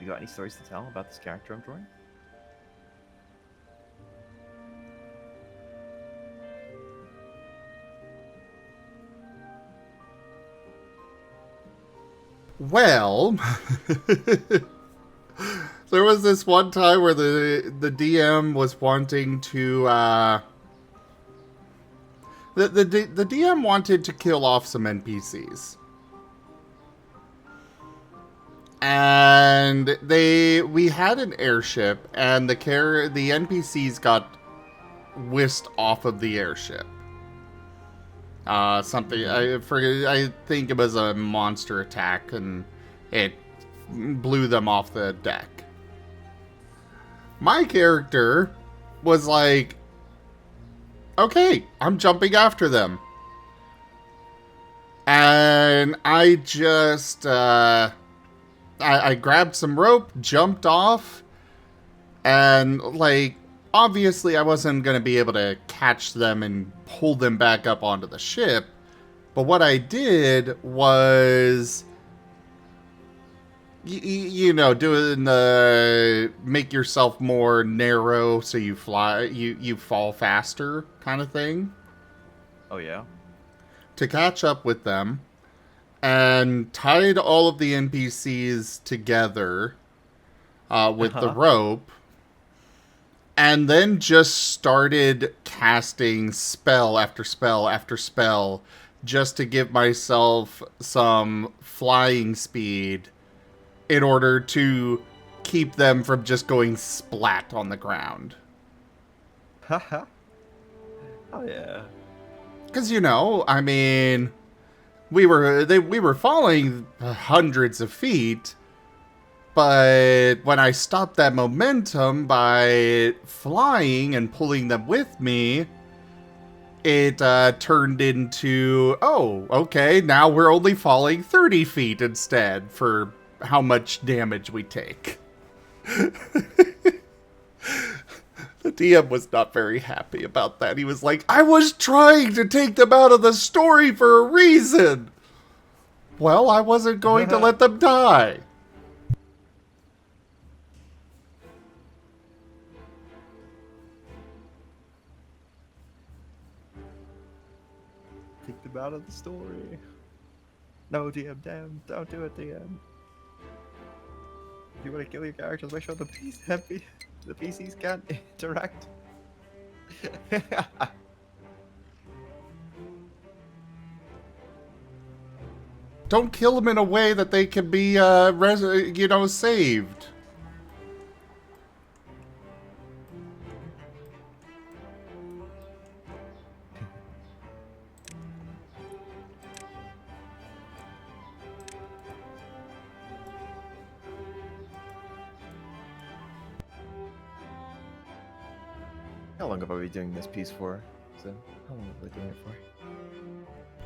You got any stories to tell about this character I'm drawing? Well, there was this one time where the DM was wanting to the DM wanted to kill off some NPCs. And we had an airship, and the NPCs got whisked off of the airship. Something I forget. I think it was a monster attack, and it blew them off the deck. My character was like, "Okay, I'm jumping after them," and I just I grabbed some rope, jumped off, and, like, obviously I wasn't going to be able to catch them and pull them back up onto the ship. But what I did was, you know, doing the make yourself more narrow so you you fall faster kind of thing. Oh yeah. To catch up with them. And tied all of the NPCs together with the rope, and then just started casting spell after spell after spell just to give myself some flying speed in order to keep them from just going splat on the ground. Haha. Oh yeah. Because, you know, I mean, we were falling hundreds of feet, but when I stopped that momentum by flying and pulling them with me, it turned into, oh, okay, now we're only falling 30 feet instead for how much damage we take. The DM was not very happy about that. He was like, I was trying to take them out of the story for a reason. Well, I wasn't going to let them die. Take them out of the story. No, DM, damn, don't do it, DM. If you want to kill your characters, make sure the PCs can't interact. Don't kill them in a way that they can be, saved. How long have I been doing this piece for? So, how long have I been doing it for?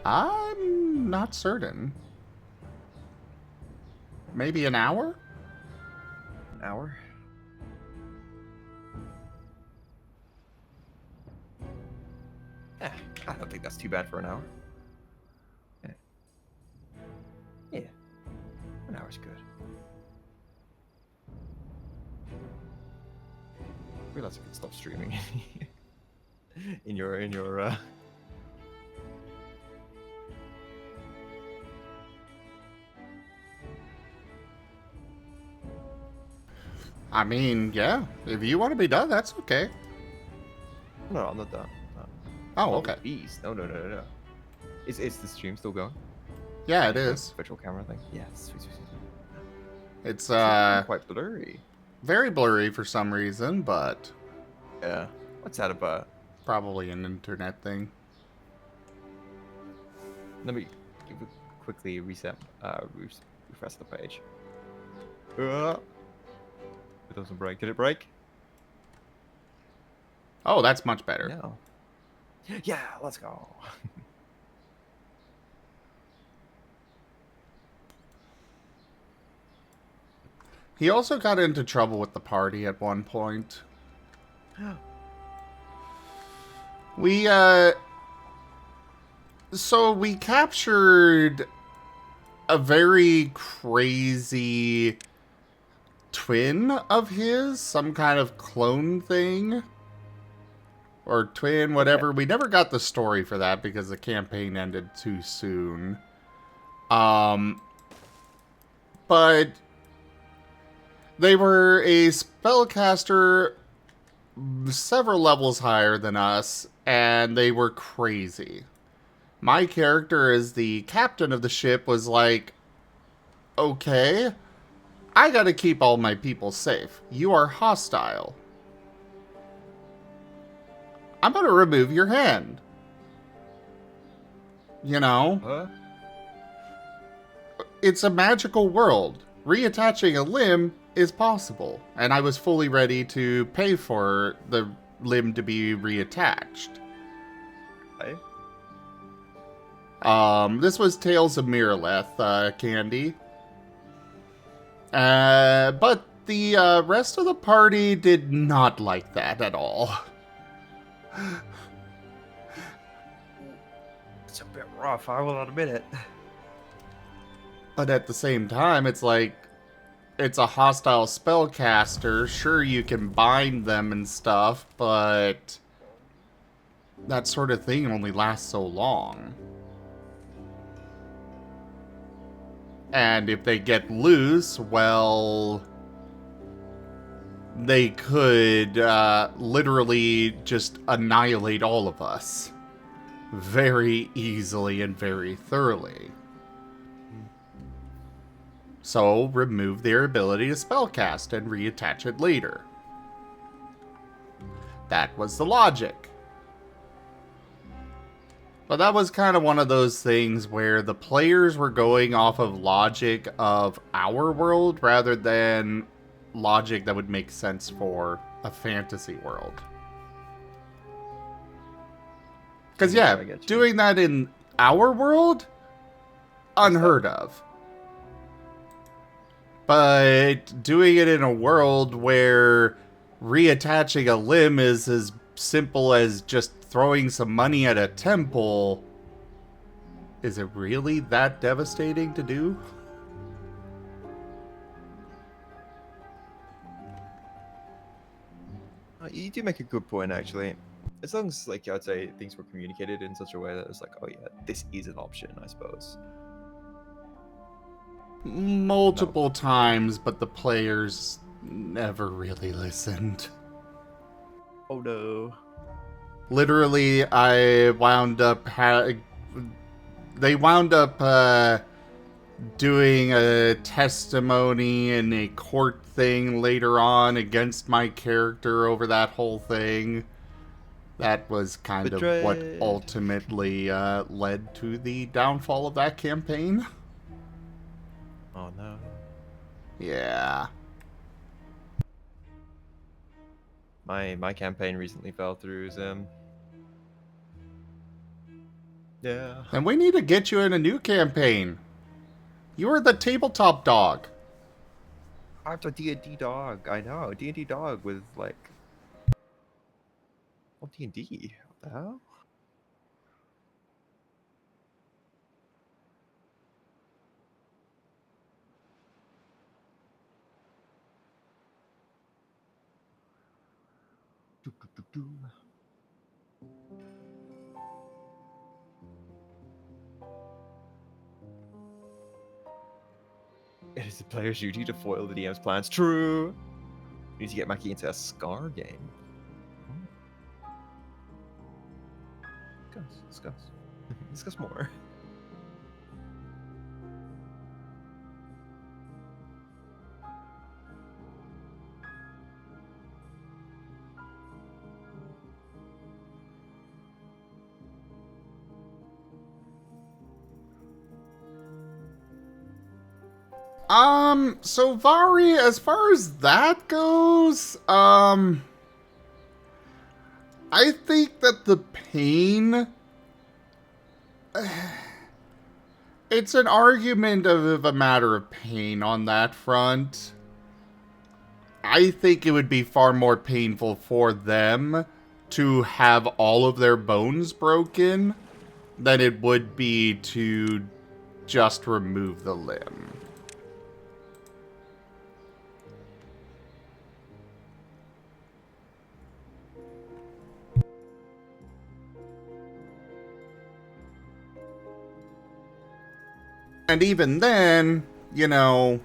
I'm not certain. Maybe an hour? An hour? Eh, I don't think that's too bad for an hour. Yeah, an hour's good. I realize I can stop streaming in your I mean, yeah. If you want to be done, that's okay. No, I'm not done. No. Oh, Oh, okay. Beast. No. Is the stream still going? Yeah, it The is. virtual camera thing. Yeah, sweet. It's Quite blurry. very blurry for some reason, but Yeah. What's that about? probably an internet thing. Let me quickly reset. Refresh the page. It doesn't break. Did it break? Oh, that's much better. No. Yeah, let's go. He also got into trouble with the party at one point. We, so we captured a very crazy twin of his, some kind of clone thing. Or twin, whatever. We never got the story for that because the campaign ended too soon. But they were a spellcaster several levels higher than us, and they were crazy. My character as the captain of the ship was like, okay, I gotta keep all my people safe. You are hostile. I'm gonna remove your hand. You know? Huh? It's a magical world. Reattaching a limb is possible, and I was fully ready to pay for the limb to be reattached. Hey? This was Tales of Miraleth, Candy. But the rest of the party did not like that at all. It's a bit rough, I will admit it. But at the same time, it's like, it's a hostile spellcaster. Sure, you can bind them and stuff, but that sort of thing only lasts so long. And if they get loose, well, they could literally just annihilate all of us very easily and very thoroughly. So, remove their ability to spellcast and reattach it later. That was the logic. But that was kind of one of those things where the players were going off of logic of our world rather than logic that would make sense for a fantasy world. Because, yeah, I get you. doing that in our world, unheard of. But doing it in a world where reattaching a limb is as simple as just throwing some money at a temple, is it really that devastating to do? You do make a good point, actually. As long as, like, I'd say things were communicated in such a way that it's like, oh yeah, this is an option, I suppose. Multiple times, but the players never really listened. Oh no. Literally, I wound up they wound up doing a testimony and a court thing later on against my character over that whole thing. That was kind of what Betrayed. ultimately led to the downfall of that campaign. Oh no. Yeah. My campaign recently fell through. Yeah. Then we need to get you in a new campaign. You are the tabletop dog. I'm a D&D dog. I know. D&D dog with, like... Well, D&D? What the hell? Do, do, do, do. It is the player's duty to foil the DM's plans. True. We need to get Macchi into a Scar game. Discuss. Discuss more. So Vari, as far as that goes, I think that the pain... It's an argument of a matter of pain on that front. I think it would be far more painful for them to have all of their bones broken than it would be to just remove the limb. And even then, you know,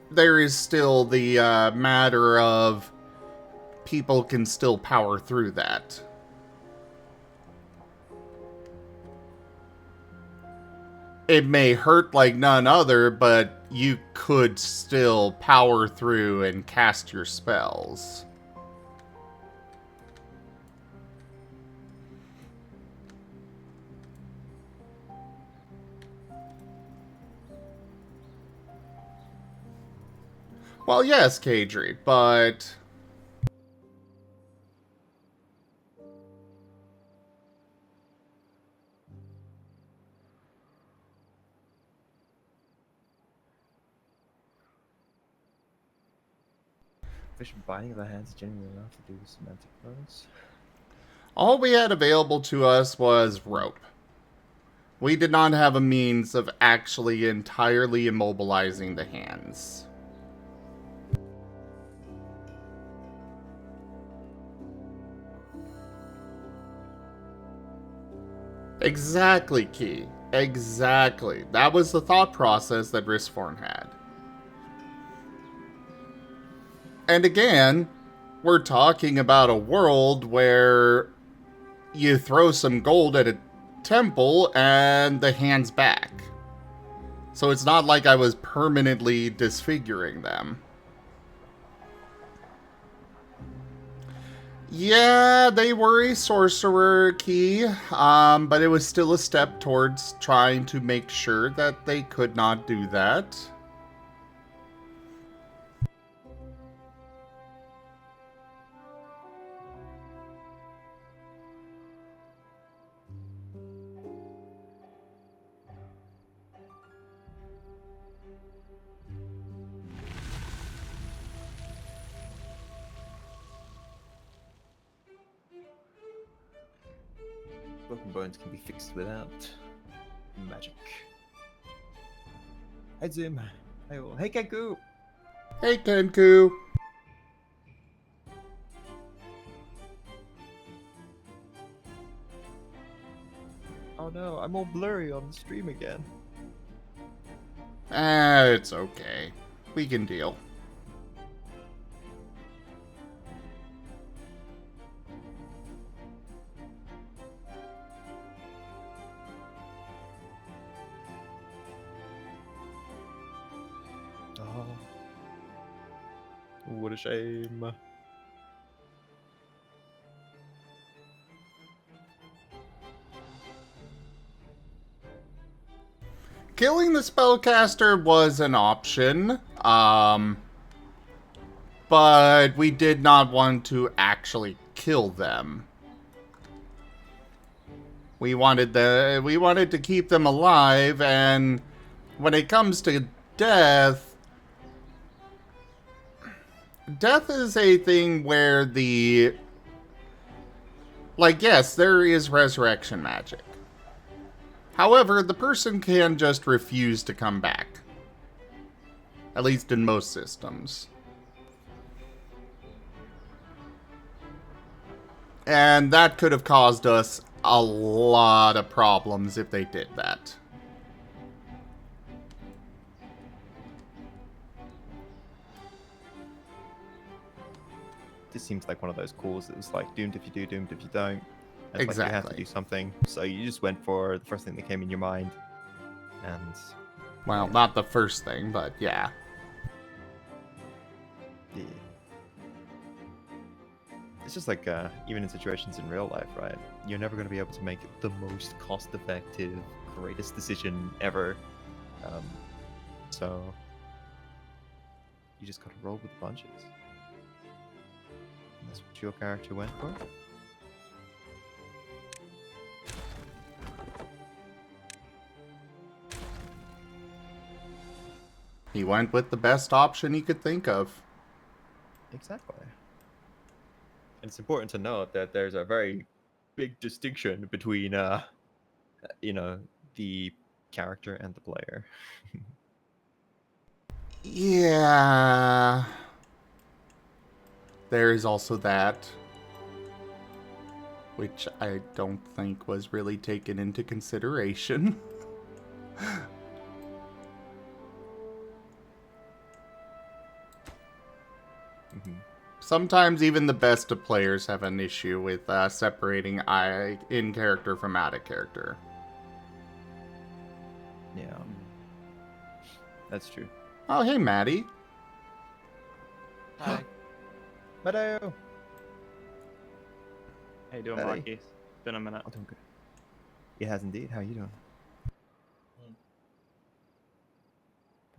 there is still the matter of people can still power through that. It may hurt like none other, but you could still power through and cast your spells. Well, yes, Kadri, but... Fish binding of the hands is genuinely enough to do semantic words. all we had available to us was rope. We did not have a means of actually entirely immobilizing the hands. Exactly, Key. Exactly. That was the thought process that Risforn had. And again, we're talking about a world where you throw some gold at a temple and the hand's back. So it's not like I was permanently disfiguring them. Yeah, they were a sorcerer, Key, but it was still a step towards trying to make sure that they could not do that. Broken bones can be fixed without magic. Hey Zim. Hey Kenku. Hey, Kenku. Oh no, I'm all blurry on the stream again. It's okay. We can deal. Oh. What a shame. Killing the spellcaster was an option, but we did not want to actually kill them. We wanted to keep them alive, and when it comes to death, death is a thing where yes, there is resurrection magic. However, the person can just refuse to come back. At least in most systems. And that could have caused us a lot of problems if they did that. This seems like one of those calls that was like doomed if you do, doomed if you don't. And it's like you have to Exactly. do something, so you just went for the first thing that came in your mind. And Well, not the first thing, but yeah. yeah. It's just like even in situations in real life, right? You're never going to be able to make the most cost-effective, greatest decision ever. So you just got to roll with the punches. And that's what your character went for. He went with the best option he could think of. Exactly. And it's important to note that there's a very big distinction between, the character and the player. Yeah. There is also that. Which I don't think was really taken into consideration. Sometimes even the best of players have an issue with separating in character from out of character. Yeah. That's true. Oh, hey, Maddie. Hi. Meadow! How you doing, Hey. Macchi? It's been a minute. I'm doing good. It has indeed. How are you doing?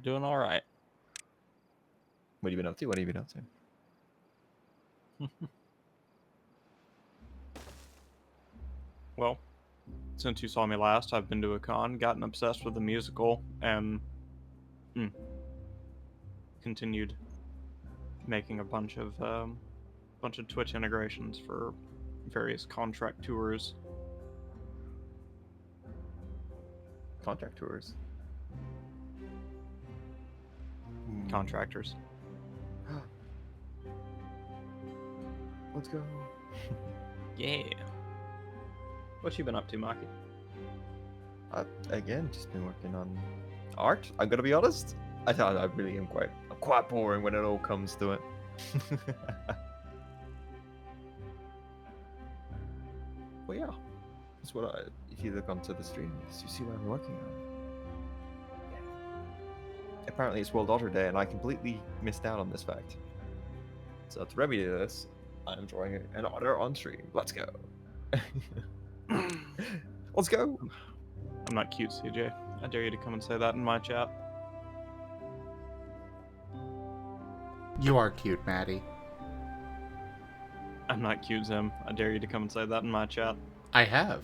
Doing all right. What have you been up to? What have you been up to? Well, since you saw me last, I've been to a con, gotten obsessed with the musical, and continued making a bunch of Twitch integrations for various contract tours. Contract tours. Contractors. Let's go. Yeah. What you been up to, Macchi? Again, just been working on art. I'm gonna be honest. I really am I'm quite boring when it all comes to it. Well, yeah. That's what if you look onto the stream, you see what I'm working on. Apparently it's World Otter Day, and I completely missed out on this fact. So to remedy this, I'm drawing an otter on stream. Let's go. Let's go. I'm not cute, CJ. I dare you to come and say that in my chat. You are cute, Maddie. I'm not cute, Zim. I dare you to come and say that in my chat. I have.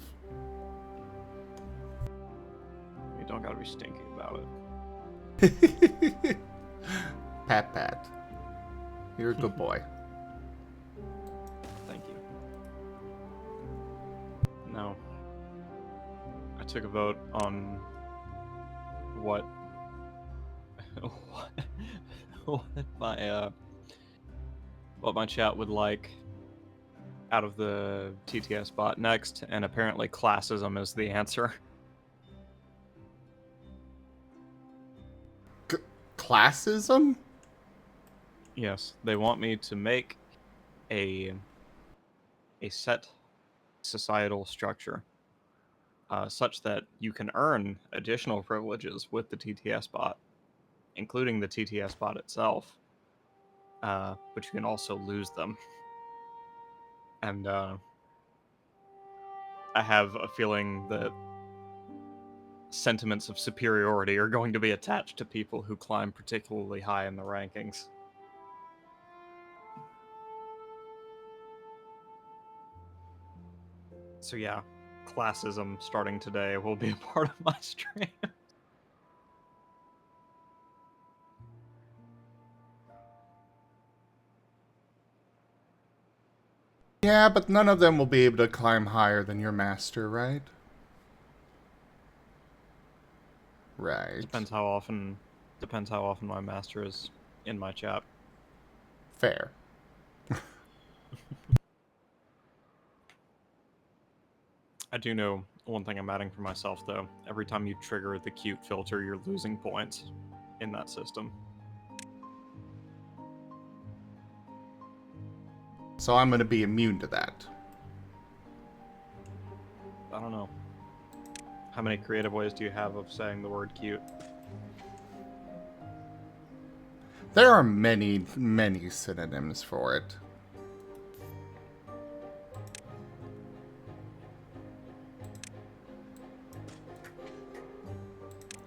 You don't gotta be stinky about it. Pat Pat. You're a good boy. Thank you. No. I took a vote on what what my chat would like out of the TTS bot next, and apparently classism is the answer. Classism? Yes, they want me to make a set societal structure such that you can earn additional privileges with the TTS bot, including the TTS bot itself, but you can also lose them. And I have a feeling that sentiments of superiority are going to be attached to people who climb particularly high in the rankings. So yeah, classism starting today will be a part of my stream. Yeah, but none of them will be able to climb higher than your master, right? Right. Depends how often my master is in my chat. Fair. I do know one thing I'm adding for myself, though. Every time you trigger the cute filter, you're losing points in that system. So I'm gonna be immune to that. I don't know. How many creative ways do you have of saying the word cute? There are many, many synonyms for it.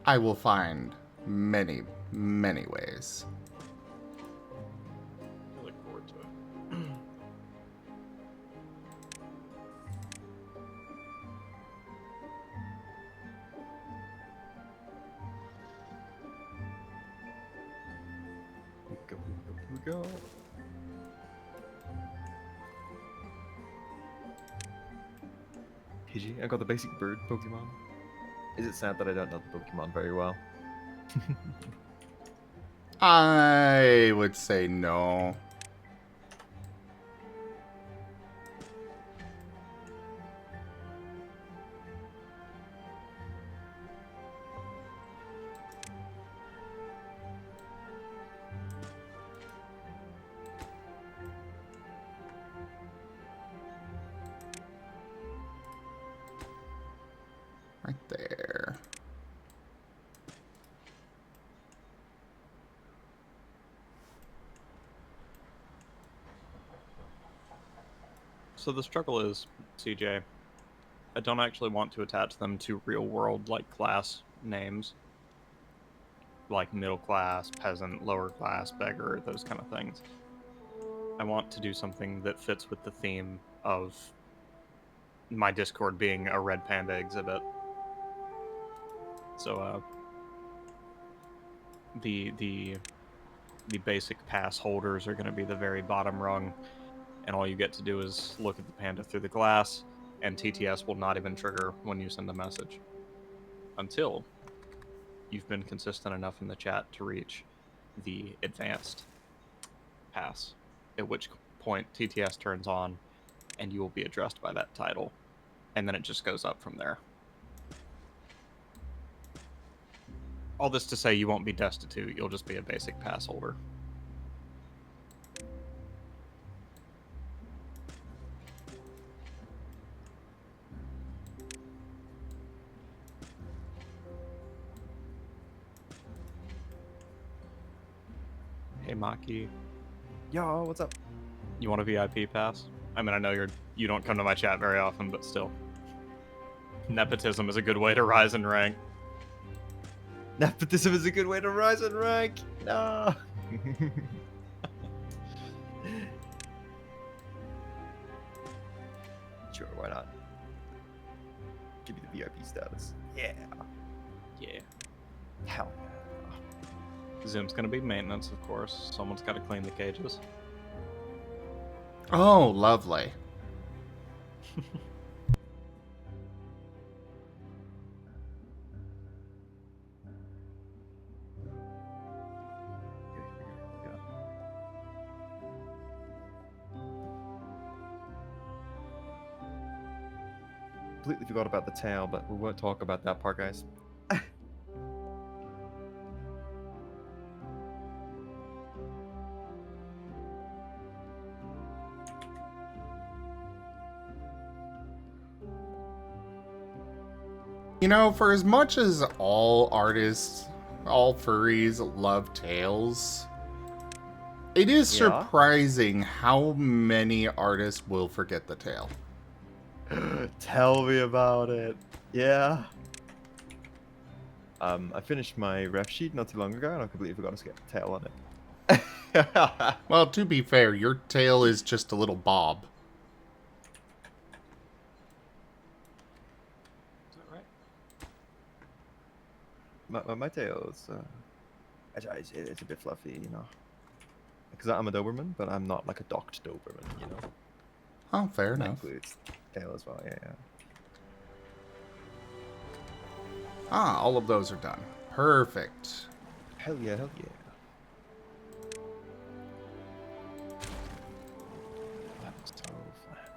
I will find many, many ways. I look forward to it. Here we go. PG, I got the basic bird Pokemon. Is it sad that I don't know the Pokemon very well? I would say no. Right there. So the struggle is, CJ, I don't actually want to attach them to real world, like, class names. Like middle class, peasant, lower class, beggar, those kind of things. I want to do something that fits with the theme of my Discord being a red panda exhibit. So, the basic pass holders are going to be the very bottom rung, and all you get to do is look at the panda through the glass, and TTS will not even trigger when you send a message. Until you've been consistent enough in the chat to reach the advanced pass, at which point TTS turns on, and you will be addressed by that title, and then it just goes up from there. All this to say you won't be destitute, you'll just be a basic pass holder. Hey Macchi, Yo, what's up? you want a VIP pass? I mean, I know you don't come to my chat very often, but still. Nepotism is a good way to rise in rank. Nepotism is a good way to rise in rank. No. Sure, why not? Give me the VIP status. Yeah. Yeah. Hell yeah. Zoom's gonna be maintenance, of course. Someone's gotta clean the cages. Oh, lovely. Completely forgot about the tail, but we won't talk about that part, guys. You know, for as much as all artists, all furries love tails, it is Yeah? surprising how many artists will forget the tail. Tell me about it. Yeah. I finished my ref sheet not too long ago, and I completely forgot to get the tail on it. Well, to be fair, your tail is just a little bob. my tail is it's a bit fluffy, you know. Because I'm a Doberman, but I'm not like a docked Doberman, you know. Oh, fair And that enough. includes tail as well. Yeah, yeah. Ah, all of those are done. Perfect. Hell yeah, hell yeah. That's so flat.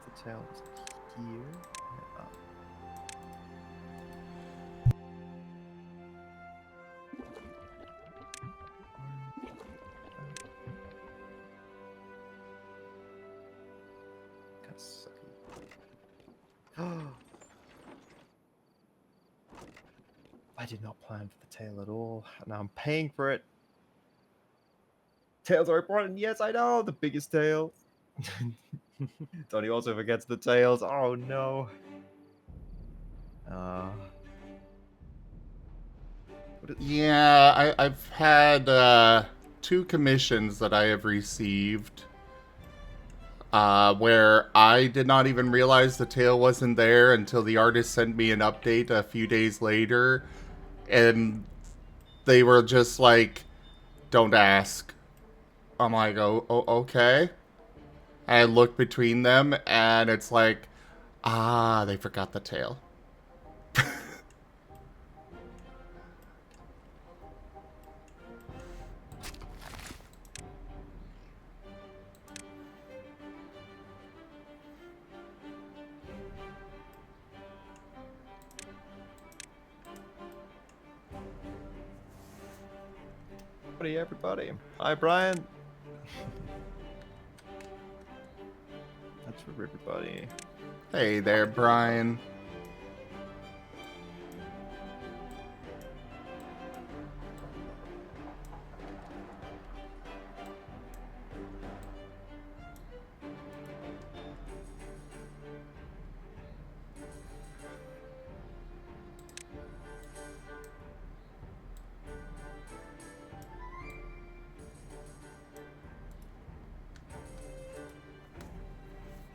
The tail is here and up. Kind of sucky. I did not plan for the tail at all. Now I'm paying for it. Tails are important. Yes, I know. The biggest tail. Tony also forgets the tails. Oh no. What is... Yeah, I've had 2 commissions that I have received where I did not even realize the tail wasn't there until the artist sent me an update a few days later, and they were just like, "Don't ask." I'm like, "Oh, okay." And I look between them, and it's like, ah, they forgot the tail. Howdy, everybody. Hi, Brian. That's for everybody. Hey there, Brian.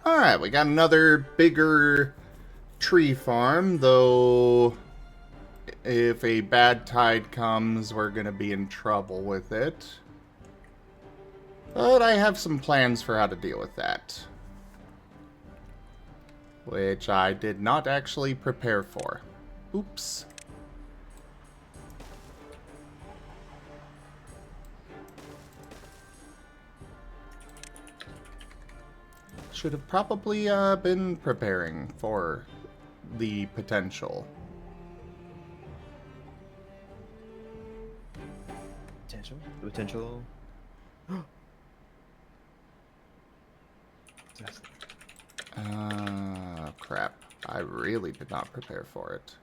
Alright, we got another bigger tree farm, though if a bad tide comes, we're gonna be in trouble with it. But I have some plans for how to deal with that. Which I did not actually prepare for. Oops. Should have probably been preparing for the potential. Potential? The potential. Crap. I really did not prepare for it.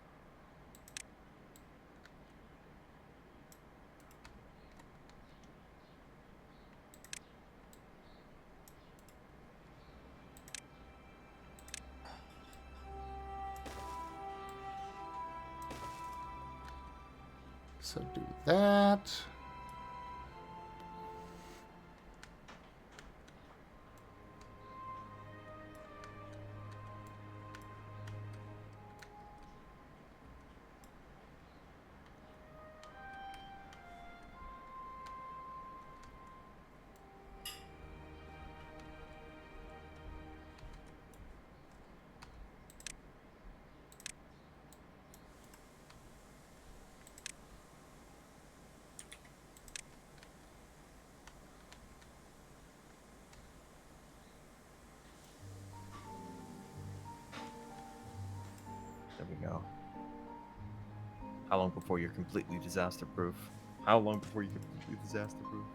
So do that. There we go. How long before you're completely disaster proof? How long before you're completely disaster proof?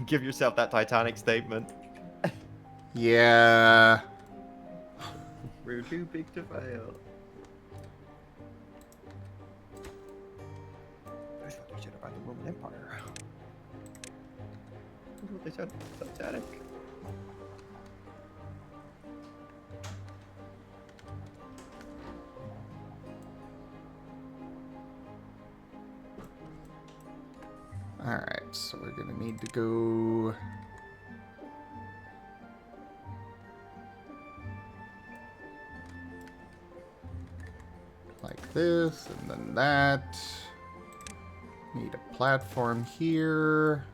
Give yourself that Titanic statement. Yeah. We're too big to fail. That's what they said about the Roman Empire. That's what they said about Titanic. Alright, so we're gonna need to go Like this, and then that. Need a platform here.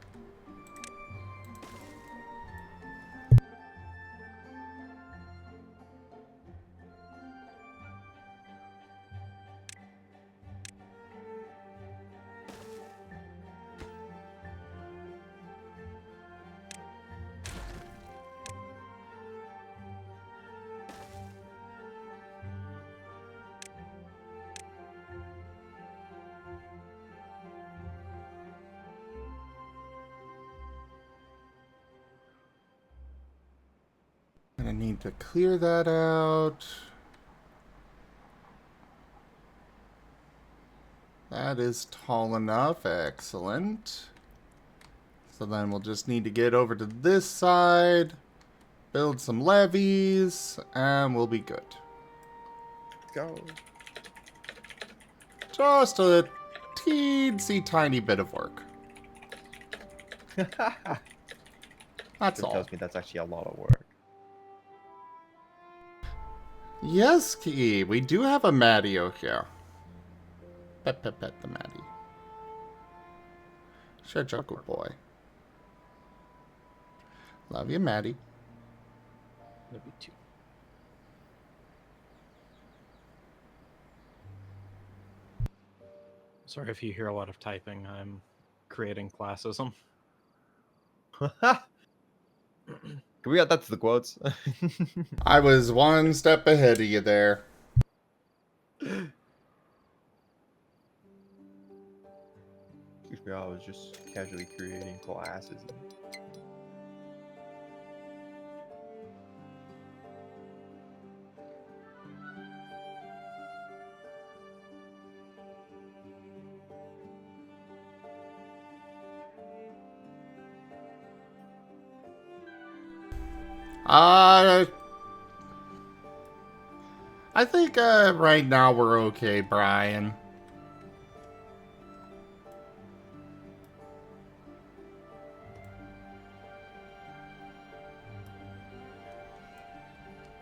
And I need to clear that out. That is tall enough. Excellent. So then we'll just need to get over to this side, build some levees, and we'll be good. Go. Just a teensy tiny bit of work. That's It all. tells me that's actually a lot of work. Yes, Key, we do have a Maddie over here. Pet, pet, pet the Maddie. Sure, good boy. Love you, Maddie. Love you too. Sorry if you hear a lot of typing. I'm creating classism. Can we add that to the quotes? I was one step ahead of you there. Excuse me, I was just casually creating classes. I think right now we're okay, Brian.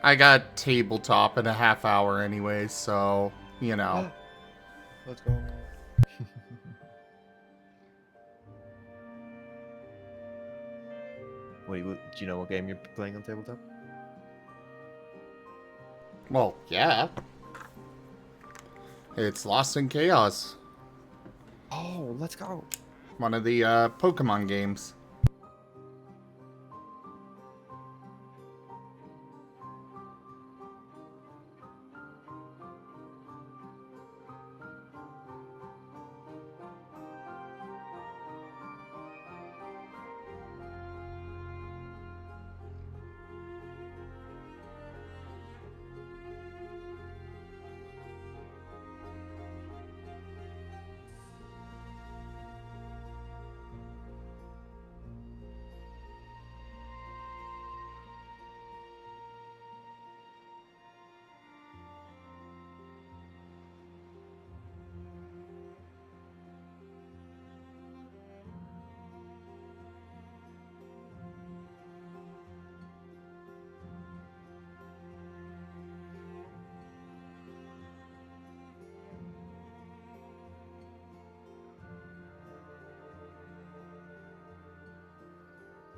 I got tabletop in a half hour anyway, so, you know. Let's go. Wait, do you know what game you're playing on tabletop? Well, yeah. It's Lost in Chaos. Oh, let's go. One of the Pokemon games.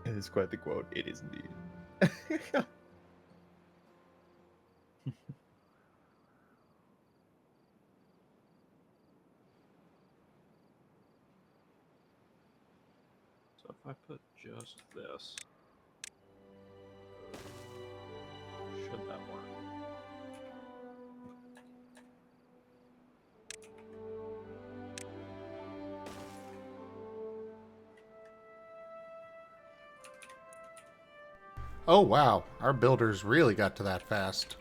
It is quite the quote. It is indeed. So if I put just this, should that work? Oh, wow. Our builders really got to that fast.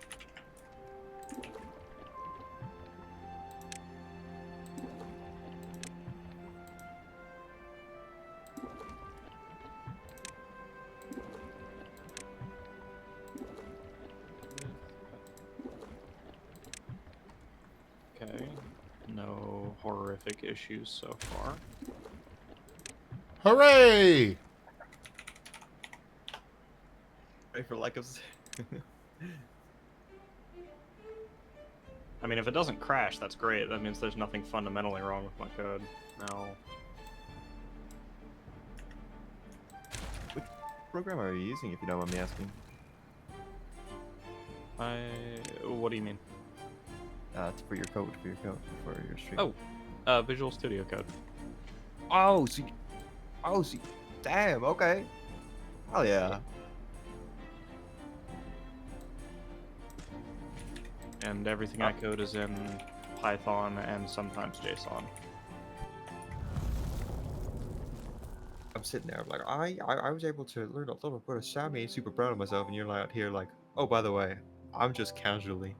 Okay. No horrific issues so far. Hooray! Wait for lack of. I mean, if it doesn't crash, that's great. That means there's nothing fundamentally wrong with my code. No. Which program are you using, if you don't mind me asking? What do you mean? For your code, for your stream. Oh, Visual Studio Code. Oh, see, damn, okay. Oh yeah. And everything I code is in Python and sometimes JSON. I'm sitting there, I'm like, I was able to learn a little bit of Sami, super proud of myself, and you're like out here like, oh, by the way, I'm just casually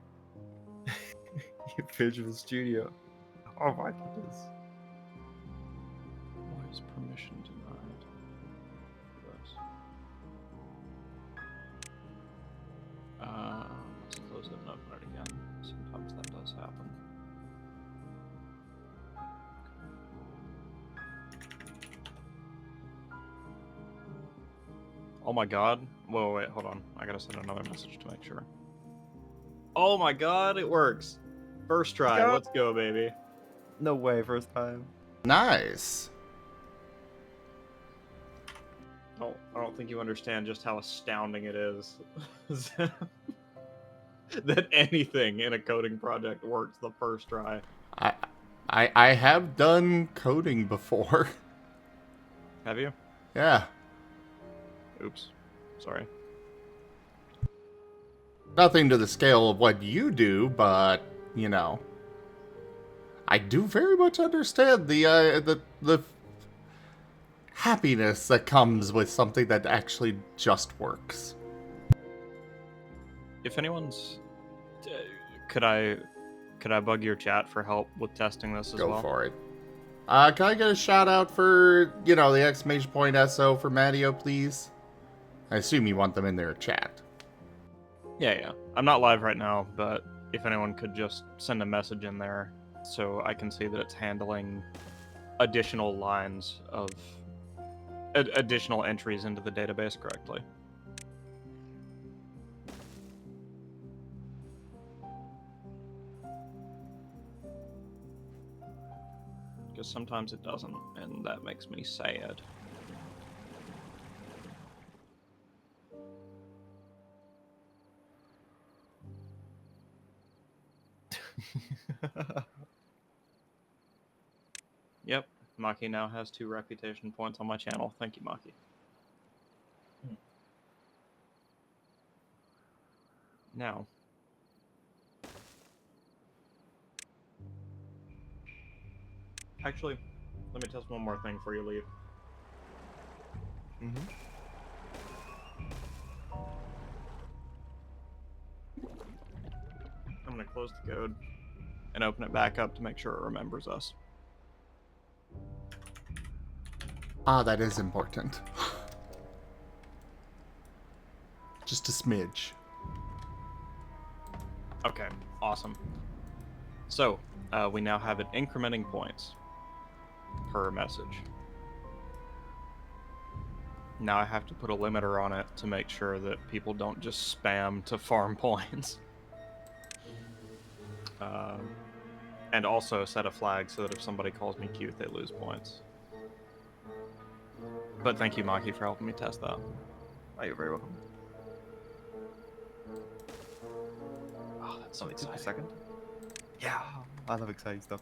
Visual Studio. Oh my goodness. Why is permission denied? Let's close it and open it again. Sometimes that does happen. Oh my god. Whoa, wait, hold on. I gotta send another message to make sure. Oh my god, it works. First try, Go. let's go, baby. No way, first time. Nice. I don't think you understand just how astounding it is that anything in a coding project works the first try. I have done coding before. Have you? Yeah. Oops. Sorry. Nothing to the scale of what you do, but, you know, I do very much understand the happiness that comes with something that actually just works. If anyone's, could I bug your chat for help with testing this as well? Go for it. Can I get a shout out for, you know, the exclamation point SO for Matteo, please? I assume you want them in their chat. Yeah. I'm not live right now, but if anyone could just send a message in there so I can see that it's handling additional lines of additional entries into the database correctly. Because sometimes it doesn't, and that makes me sad. Yep, Macchi now has 2 reputation points on my channel. Thank you, Macchi. Now, actually, let me test one more thing before you leave. I'm going to close the code and open it back up to make sure it remembers us. Ah, that is important. Just a smidge. Okay, awesome. So, we now have it incrementing points per message. Now I have to put a limiter on it to make sure that people don't just spam to farm points. And also set a flag so that if somebody calls me cute, they lose points. But thank you, Macchi, for helping me test that. Oh, you're very welcome. Oh, that's so Only took a exciting. second. Yeah, I love exciting stuff.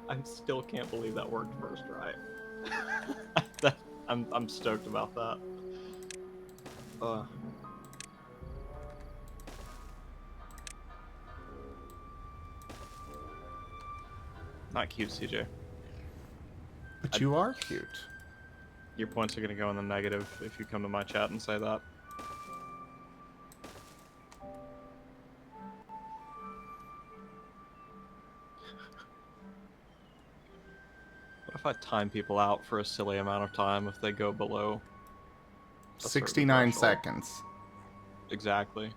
I still can't believe that worked first try. I'm stoked about that. Not cute, CJ. But you are cute. Your points are gonna go in the negative if you come to my chat and say that. What if I time people out for a silly amount of time if they go below a certain 69 threshold? seconds. Exactly.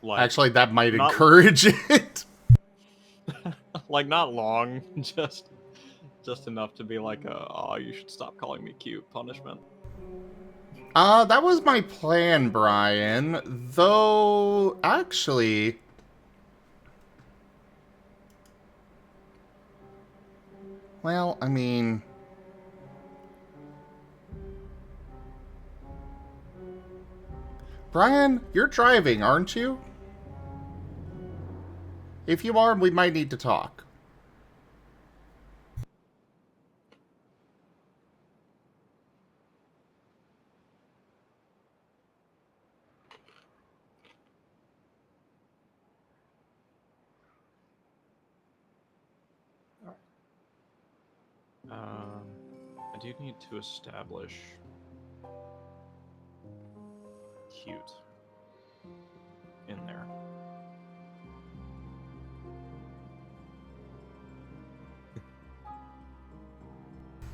Like, Actually, that might not- encourage it. like not long, just enough to be like a, oh, you should stop calling me cute punishment. That was my plan, Brian. Though, actually... Well, I mean... Brian, you're driving, aren't you? If you are, we might need to talk. I do need to establish cute in there.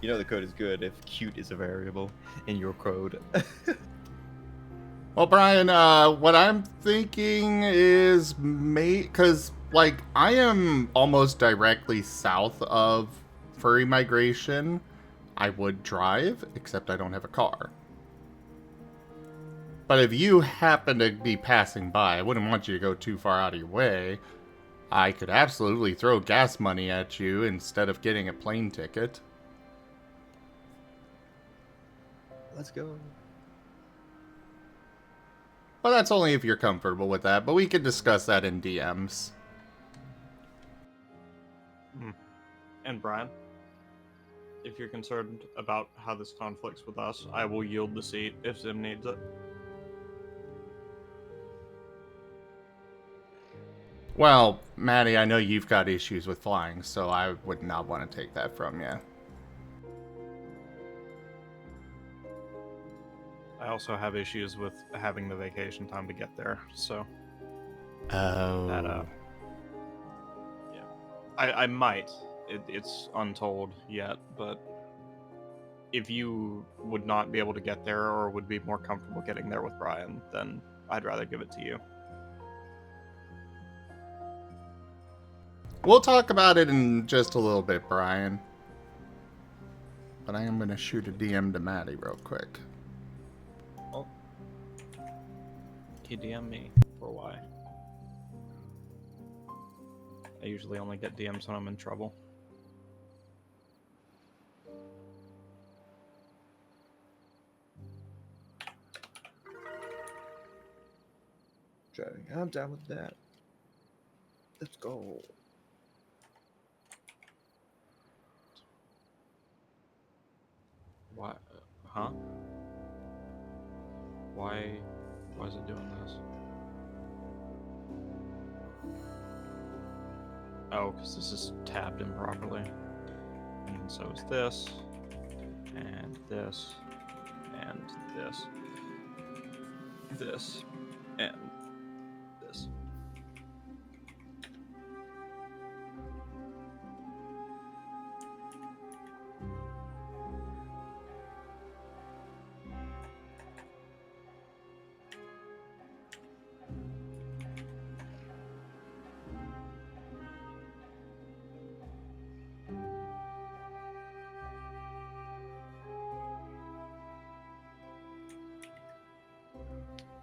You know the code is good if cute is a variable in your code. Well, Brian, what I'm thinking is because, like, I am almost directly south of Furry Migration. I would drive, except I don't have a car. But if you happen to be passing by, I wouldn't want you to go too far out of your way. I could absolutely throw gas money at you instead of getting a plane ticket. Let's go. Well, that's only if you're comfortable with that, but we could discuss that in DMs. And Brian, if you're concerned about how this conflicts with us, I will yield the seat if Zim needs it. Well, Maddie, I know you've got issues with flying, so I would not want to take that from you. I also have issues with having the vacation time to get there, so Oh. that yeah, I might. It's untold yet, but if you would not be able to get there or would be more comfortable getting there with Brian, then I'd rather give it to you. We'll talk about it in just a little bit, Brian. But I am going to shoot a DM to Maddie real quick. Oh. He DM me for why? I usually only get DMs when I'm in trouble. Driving. I'm down with that. Let's go. Why? Huh? Why is it doing this? Oh, because this is tabbed improperly. And so is this, and this, and this, this, and this.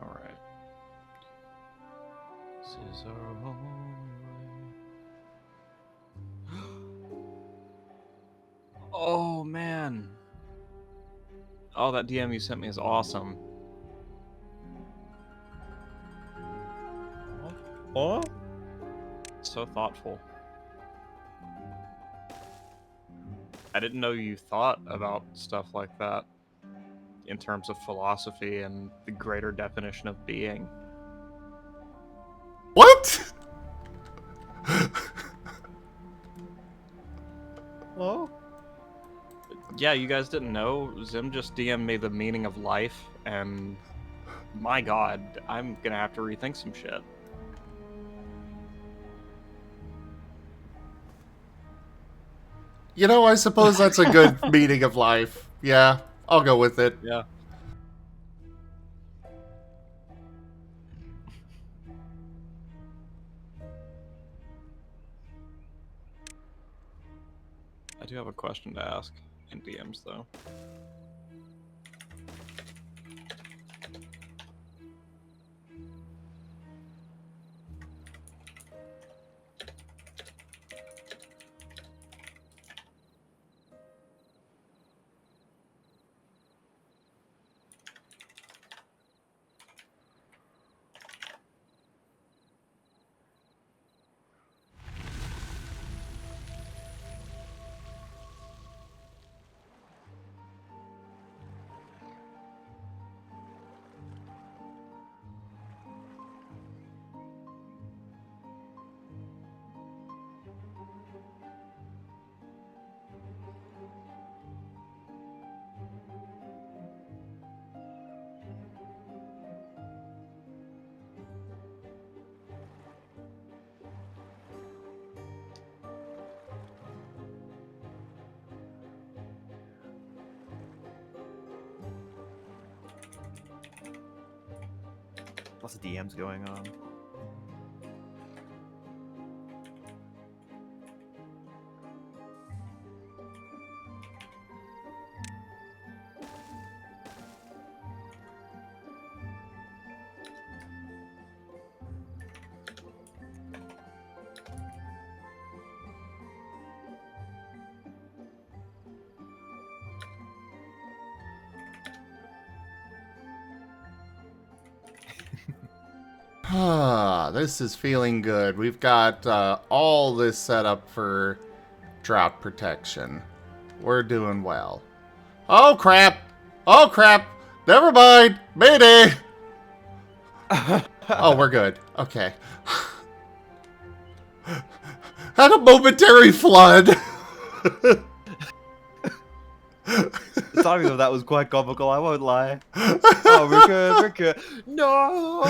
Alright. This is our home. Oh man. Oh, that DM you sent me is awesome. Oh? So thoughtful. I didn't know you thought about stuff like that in terms of philosophy and the greater definition of being. What? Oh? Yeah, you guys didn't know? Zim just DM'd me the meaning of life, and my god, I'm gonna have to rethink some shit. You know, I suppose that's a good meaning of life. Yeah, I'll go with it. Yeah. I do have a question to ask in DMs, though. Lots of DMs going on. Ah, this is feeling good. We've got all this set up for drought protection. We're doing well. Oh, crap! Oh, crap! Never mind! Mayday! Oh, we're good. Okay. Had a momentary flood! The timing of that was quite comical, I won't lie. Oh, we're good, we're good. No!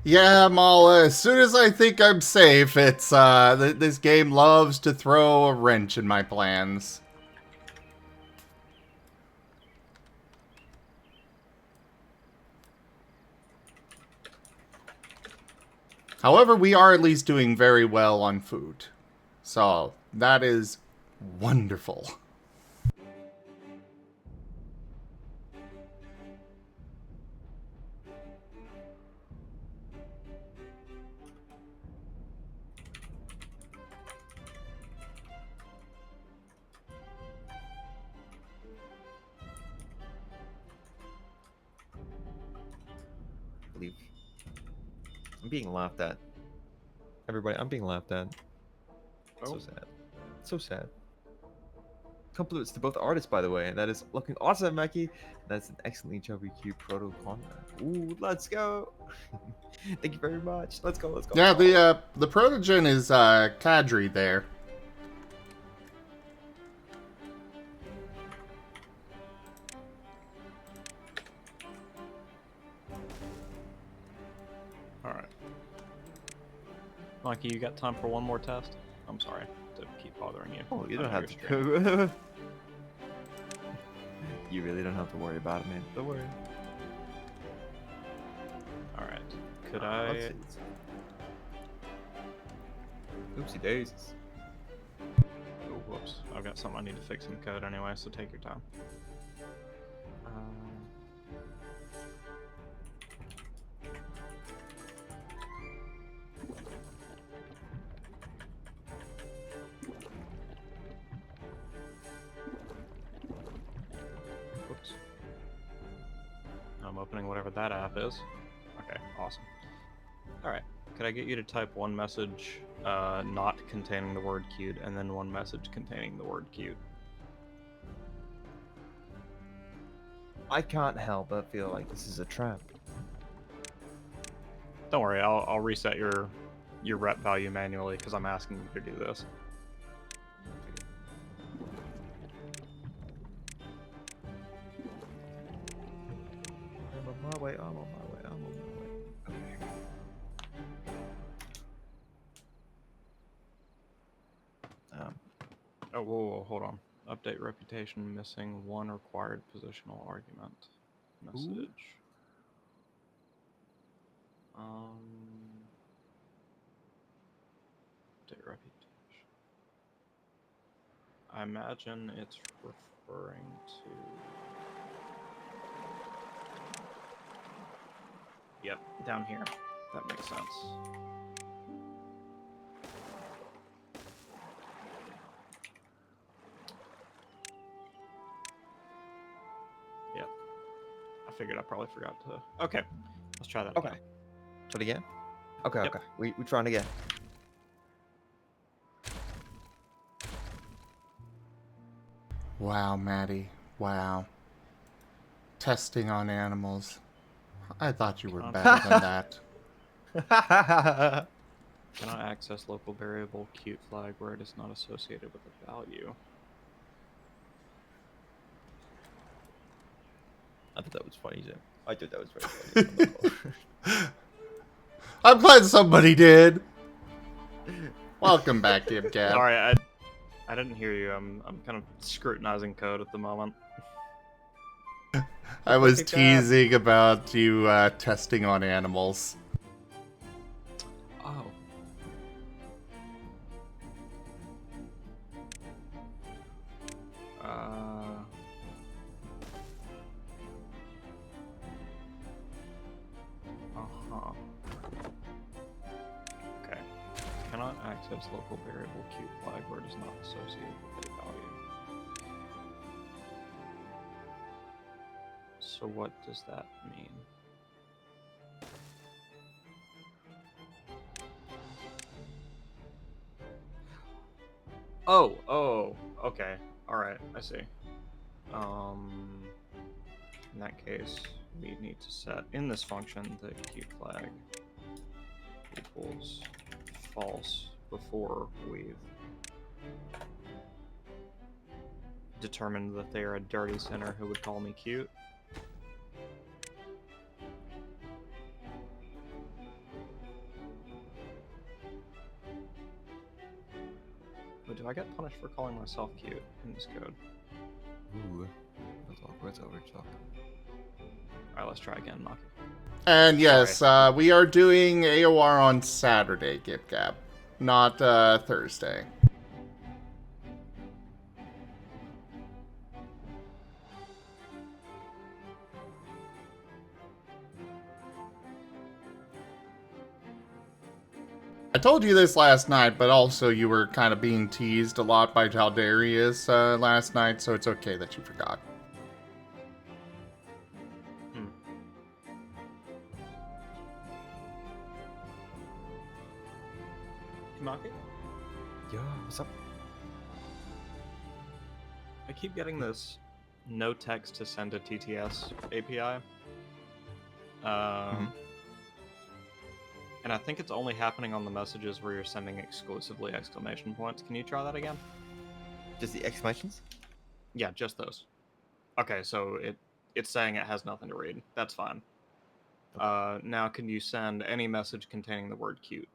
Yeah, Mala, as soon as I think I'm safe, it's, this game loves to throw a wrench in my plans. However, we are at least doing very well on food. So, that is wonderful. Believe. I'm being laughed at. Everybody, I'm being laughed at. Oh. So sad. So sad. Compliments to both artists, by the way. That is looking awesome, Macchi. That's an excellent HWQ proto Conrad. Ooh, let's go. Thank you very much. Let's go, let's go. Yeah, the protogen is, Kadri there. Alright. Mikey, you got time for one more test? I'm sorry to keep bothering you. Oh, you I don't know have you're streaming. to. You really don't have to worry about it, man. Don't worry. Alright. Could Let's I... see. Oopsie daisies. Oh, whoops. I've got something I need to fix in the code anyway, so take your time. Whoops. I'm opening whatever that app is. Okay, awesome. Alright. Could I get you to type one message not containing the word cute, and then one message containing the word cute? I can't help but feel like this is a trap. Don't worry, I'll reset your rep value manually because I'm asking you to do this. I'm on my way, I'm on my way, I'm on my way. Okay. Oh, whoa, hold on. Update reputation missing one required positional argument. Message. Update reputation. I imagine it's referring to... Yep, down here. That makes sense. Yep. I figured I probably forgot to... Okay, let's try that Okay. again. Try it again? Okay, Yep. okay. We're trying again. Wow, Maddie. Wow. Testing on animals. I thought you were better than that. Cannot access local variable cute flag where it is not associated with a value. I thought that was funny, Jim. I thought that was very funny. I'm glad somebody did. Welcome back, GibGab. Sorry, I didn't hear you. I'm kind of scrutinizing code at the moment. I was Look at that. teasing about you testing on animals. Oh. Uh-huh. Okay. Cannot access local variable cute flag where it is not associated with a value. So what does that mean? Oh, okay. Alright, I see. In that case, we need to set in this function the cute flag equals false before we've determined that they are a dirty sinner who would call me cute. But do I get punished for calling myself cute in this code? Ooh, that's awkward. That's overtalk. Alright, let's try again, Macchi. And yes, we are doing AOR on Saturday, GibGab, not Thursday. I told you this last night, but also you were kind of being teased a lot by Taldarius last night, so it's okay that you forgot. Macchi? Yeah, what's up? I keep getting this no text to send to TTS API. And I think it's only happening on the messages where you're sending exclusively exclamation points. Can you try that again? Just the exclamations? Yeah, just those. Okay, so it's saying it has nothing to read. That's fine. Now can you send any message containing the word cute?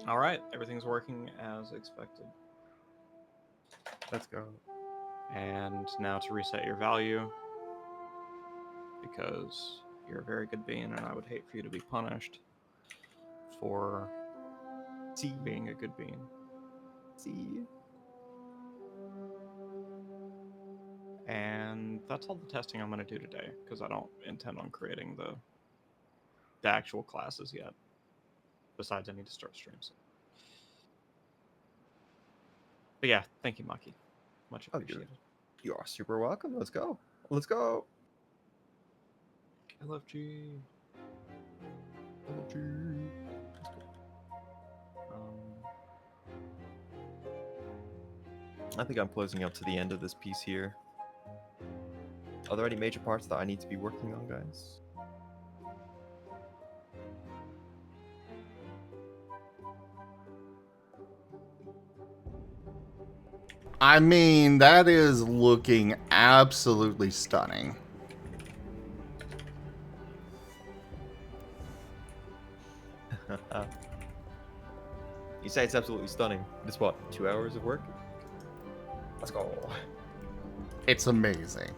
Alright, everything's working as expected. Let's go. And now to reset your value, because you're a very good being and I would hate for you to be punished for being a good being. See. And that's all the testing I'm going to do today, because I don't intend on creating the actual classes yet. Besides, I need to start streams. But yeah, thank you, Macchi. Much appreciated. You are super welcome. Let's go. Let's go. LFG. LFG. I think I'm closing up to the end of this piece here. Are there any major parts that I need to be working on, guys? I mean, that is looking absolutely stunning. You say it's absolutely stunning. It's what, 2 hours of work? Let's go. It's amazing.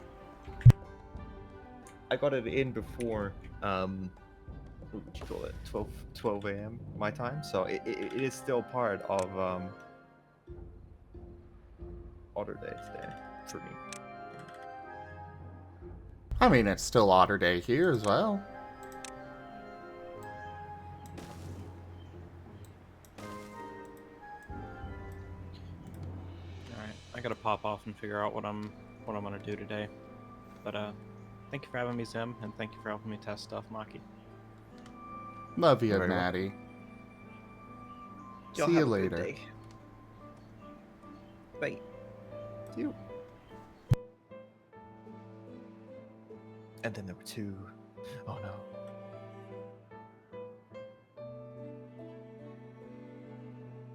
I got it in before, what would you call it? 12 a.m. my time. So it is still part of Otter Day today for me. I mean, it's still Otter Day here as well. Alright, I gotta pop off and figure out what I'm gonna do today. But thank you for having me, Zim, and thank you for helping me test stuff, Macchi. Love you, Very well. Maddie. Y'all See have you a good later. day. Wait. You. And then there were two. Oh no.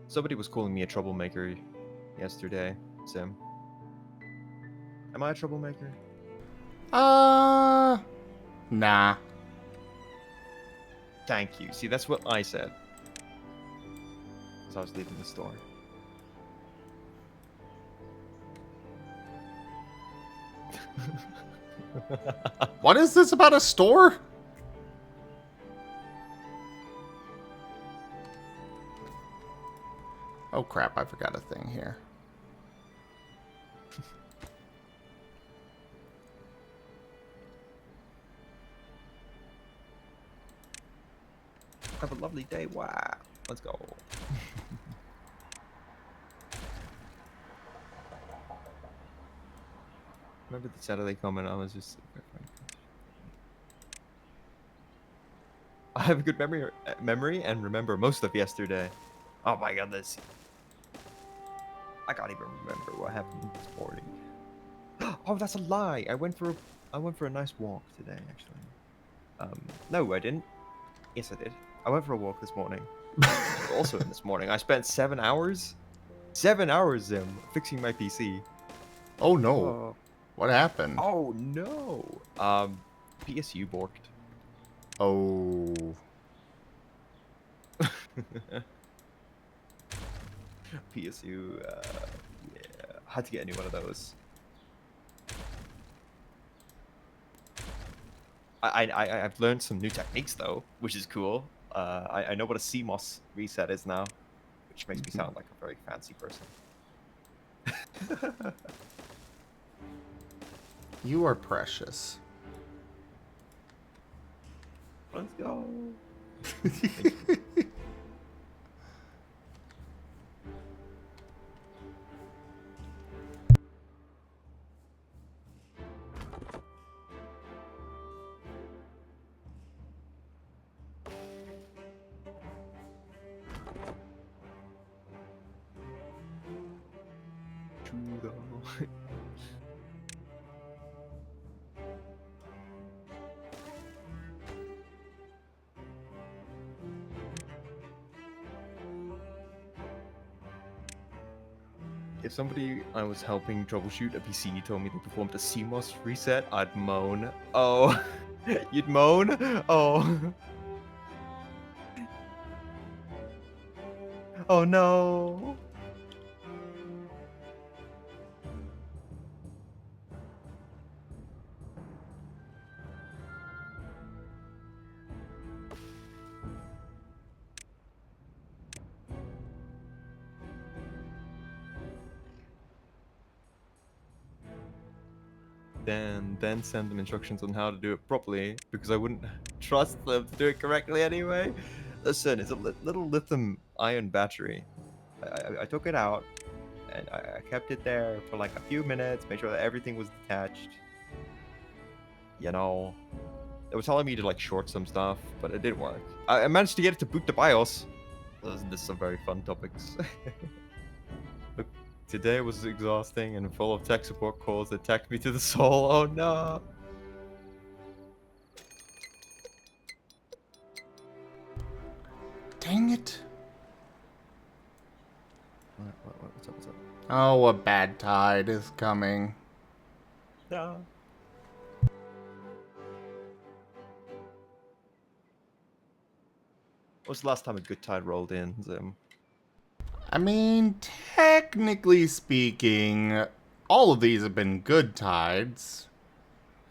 Somebody was calling me a troublemaker yesterday, Sim. Am I a troublemaker? Nah. Thank you. See, that's what I said. As I was leaving the store. What is this about a store? Oh crap, I forgot a thing here. Have a lovely day. Wow. Let's go. Remember the Saturday comment? I was just. I have a good memory and remember most of yesterday. Oh my goodness. I can't even remember what happened this morning. Oh, that's a lie. I went for a nice walk today, actually. No, I didn't. Yes, I did. I went for a walk this morning. Also, in this morning, I spent 7 hours. 7 hours, Zim, fixing my PC. Oh no. Oh, What happened? oh no. PSU borked. Oh. PSU, yeah. Had to get a new one of those. I've learned some new techniques though, which is cool. I know what a CMOS reset is now, which makes me sound like a very fancy person. You are precious. Let's go. If somebody I was helping troubleshoot a PC told me they performed a CMOS reset, I'd moan. Oh, you'd moan? Oh. Oh no. Then send them instructions on how to do it properly because I wouldn't trust them to do it correctly anyway. Listen, it's a little lithium ion battery. I took it out and I kept it there for like a few minutes, made sure that everything was detached. You know, they were telling me to like short some stuff, but it didn't work. I managed to get it to boot the BIOS. This is some very fun topics. Look, today was exhausting and full of tech support calls that attacked me to the soul. Oh no! Dang it. What's up? What's up? Oh, a bad tide is coming. No. When was the last time a good tide rolled in, Zim? I mean, technically speaking, all of these have been good tides.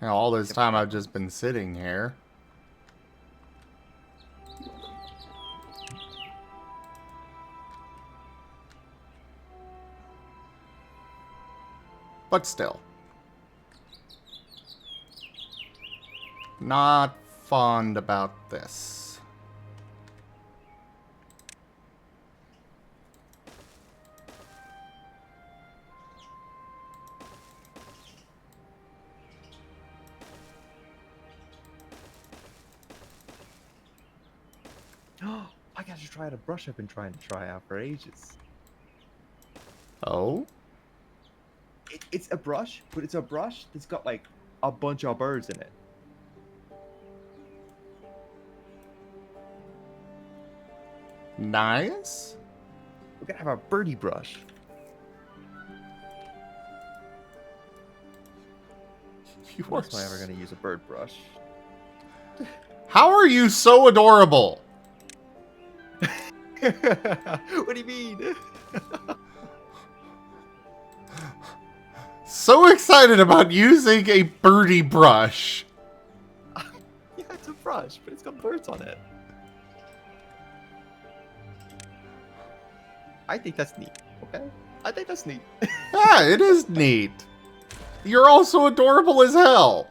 You know, all this time I've just been sitting here. But still. Not fond about this. I gotta try out a brush I've been trying to try out for ages. Oh? It's a brush, but it's a brush that's got like a bunch of birds in it. Nice. We're gonna have a birdie brush. You When are else am I ever gonna use a bird brush? How are you so adorable? What do you mean? So excited about using a birdie brush. Yeah, it's a brush, but it's got birds on it. I think that's neat. Okay, I think that's neat. Yeah, it is neat. You're also adorable as hell.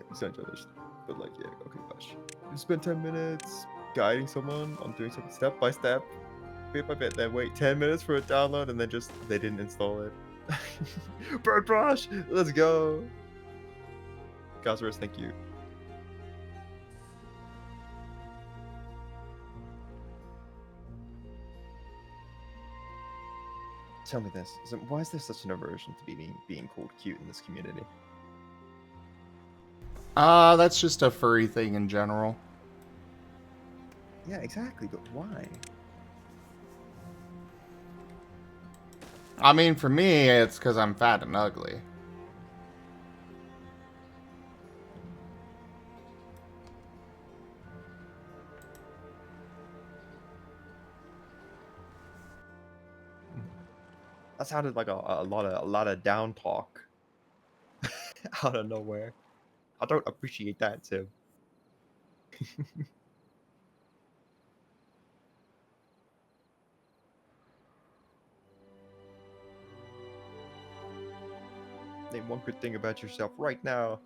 He's not finished, but like, yeah, okay, gosh. You spend 10 minutes guiding someone on doing something step by step, bit by bit, then wait 10 minutes for a download, and then just they didn't install it. Bird brush, let's go. Gazarus, thank you. Tell me this: why is there such an aversion to being called cute in this community? That's just a furry thing in general. Yeah, exactly, but why? I mean, for me, it's because I'm fat and ugly. That sounded like a lot of down talk out of nowhere. I don't appreciate that, Tim. Name one good thing about yourself right now.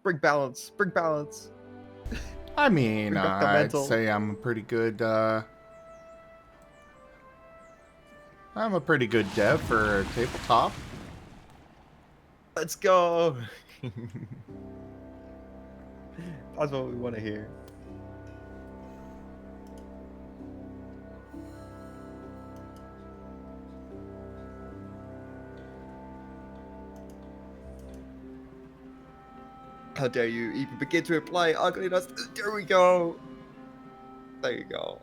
Bring balance. Bring balance. I mean, Bring back the I'd mental. say I'm a pretty good, I'm a pretty good dev for a tabletop. Let's go. That's what we want to hear. How dare you even begin to imply ugliness? There we go. There you go.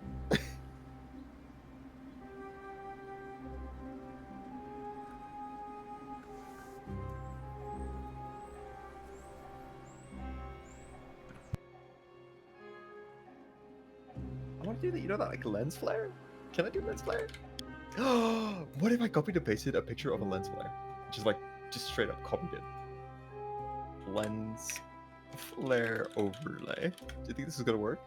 I want to do that. You know that like lens flare? Can I do lens flare? What if I copied and pasted a picture of a lens flare? Just straight up copied it. Lens flare overlay. Do you think this is gonna work?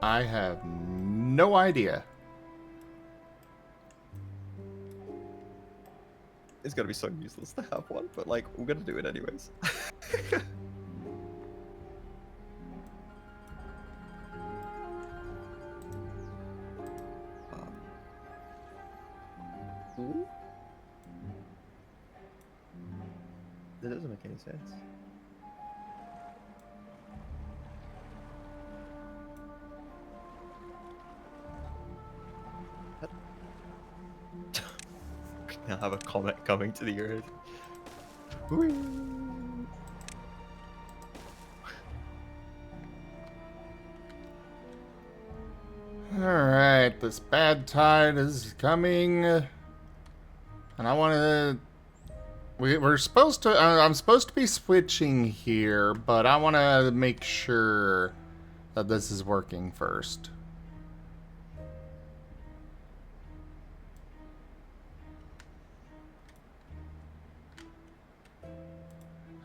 I have no idea. It's gonna be so useless to have one, but like we're gonna do it anyways. Ooh. That doesn't make any sense. What? Now have a comet coming to the earth. Whee! Alright, this Badtide is coming. And I want to... We're supposed to... I'm supposed to be switching here, but I want to make sure that this is working first.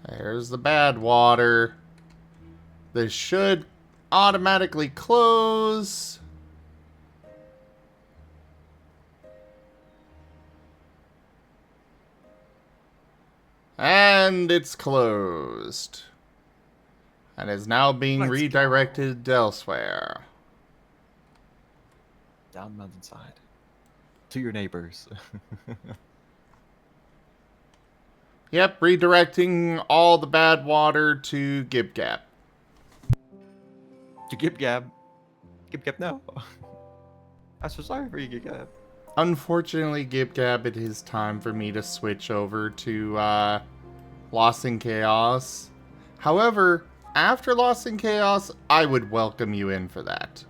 There's the bad water. This should automatically close. And it's closed. And is now being Let's go. redirected elsewhere. Down mountainside. To your neighbors. Yep, redirecting all the bad water to Gib Gab. To Gib Gab. Gib Gab, no. I'm so sorry for you, Gib Gab. Unfortunately, Gib Gab, it is time for me to switch over to Lost in Chaos. However, after Lost in Chaos, I would welcome you in for that.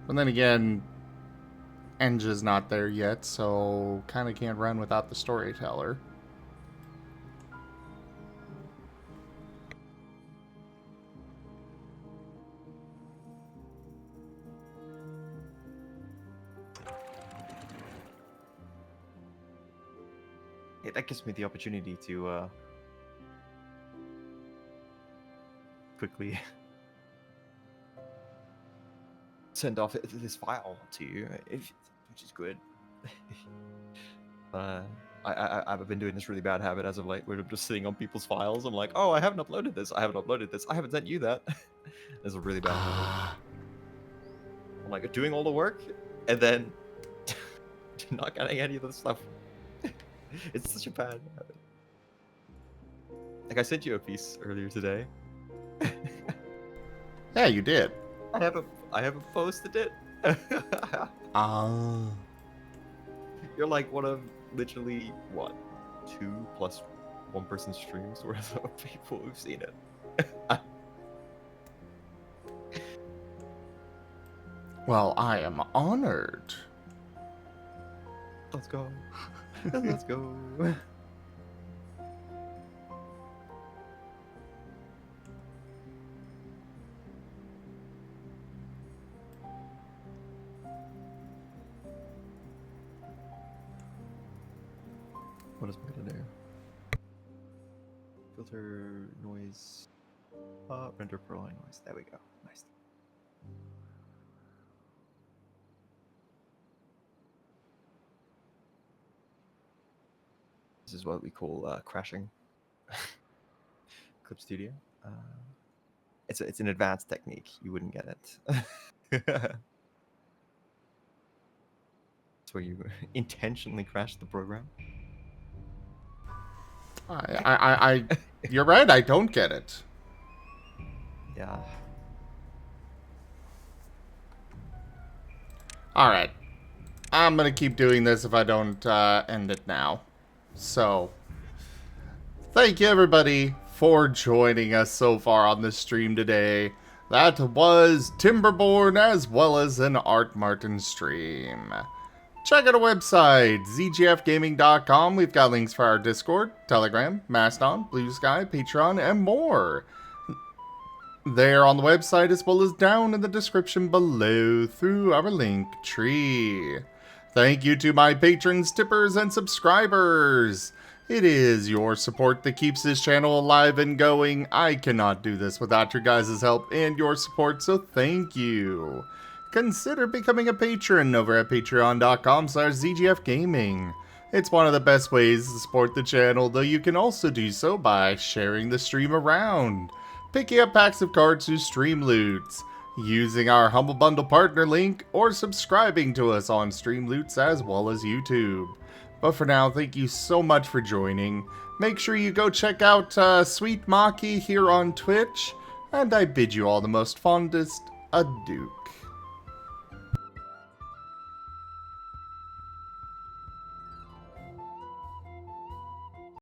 But then again, Enja's not there yet, so kind of can't run without the storyteller. Yeah, that gives me the opportunity to quickly send off this file to you, which is good. I've been doing this really bad habit as of late, where I'm just sitting on people's files. I'm like, oh, I haven't uploaded this. I haven't uploaded this. I haven't sent you that. It's a really bad habit. I'm like doing all the work and then not getting any of the stuff. It's such a bad habit. Like I sent you a piece earlier today. Yeah, you did. I haven't posted it. You're like one of literally what, 2 plus 1 person streams worth of people who've seen it. Well, I am honored. Let's go. Let's go. What is it gonna do? Filter noise. Render prolonged noise. There we go. Nice. This is what we call crashing. Clip Studio. It's an advanced technique. You wouldn't get it. It's where you intentionally crash the program. You're right, I don't get it. Yeah. Alright. I'm gonna keep doing this if I don't end it now. So, thank you everybody for joining us so far on this stream today. That was Timberborn as well as an Art Marten stream. Check out our website, zgfgaming.com. We've got links for our Discord, Telegram, Mastodon, Blue Sky, Patreon, and more. There on the website as well as down in the description below through our link tree. Thank you to my patrons, tippers, and subscribers. It is your support that keeps this channel alive and going. I cannot do this without your guys' help and your support, so thank you. Consider becoming a patron over at patreon.com/zgfgaming. It's one of the best ways to support the channel, though you can also do so by sharing the stream around, picking up packs of cards through stream loots, using our Humble Bundle partner link, or subscribing to us on Stream Loots as well as YouTube. But for now, thank you so much for joining. Make sure you go check out Sweet Macchi here on Twitch, and I bid you all the most fondest adieu.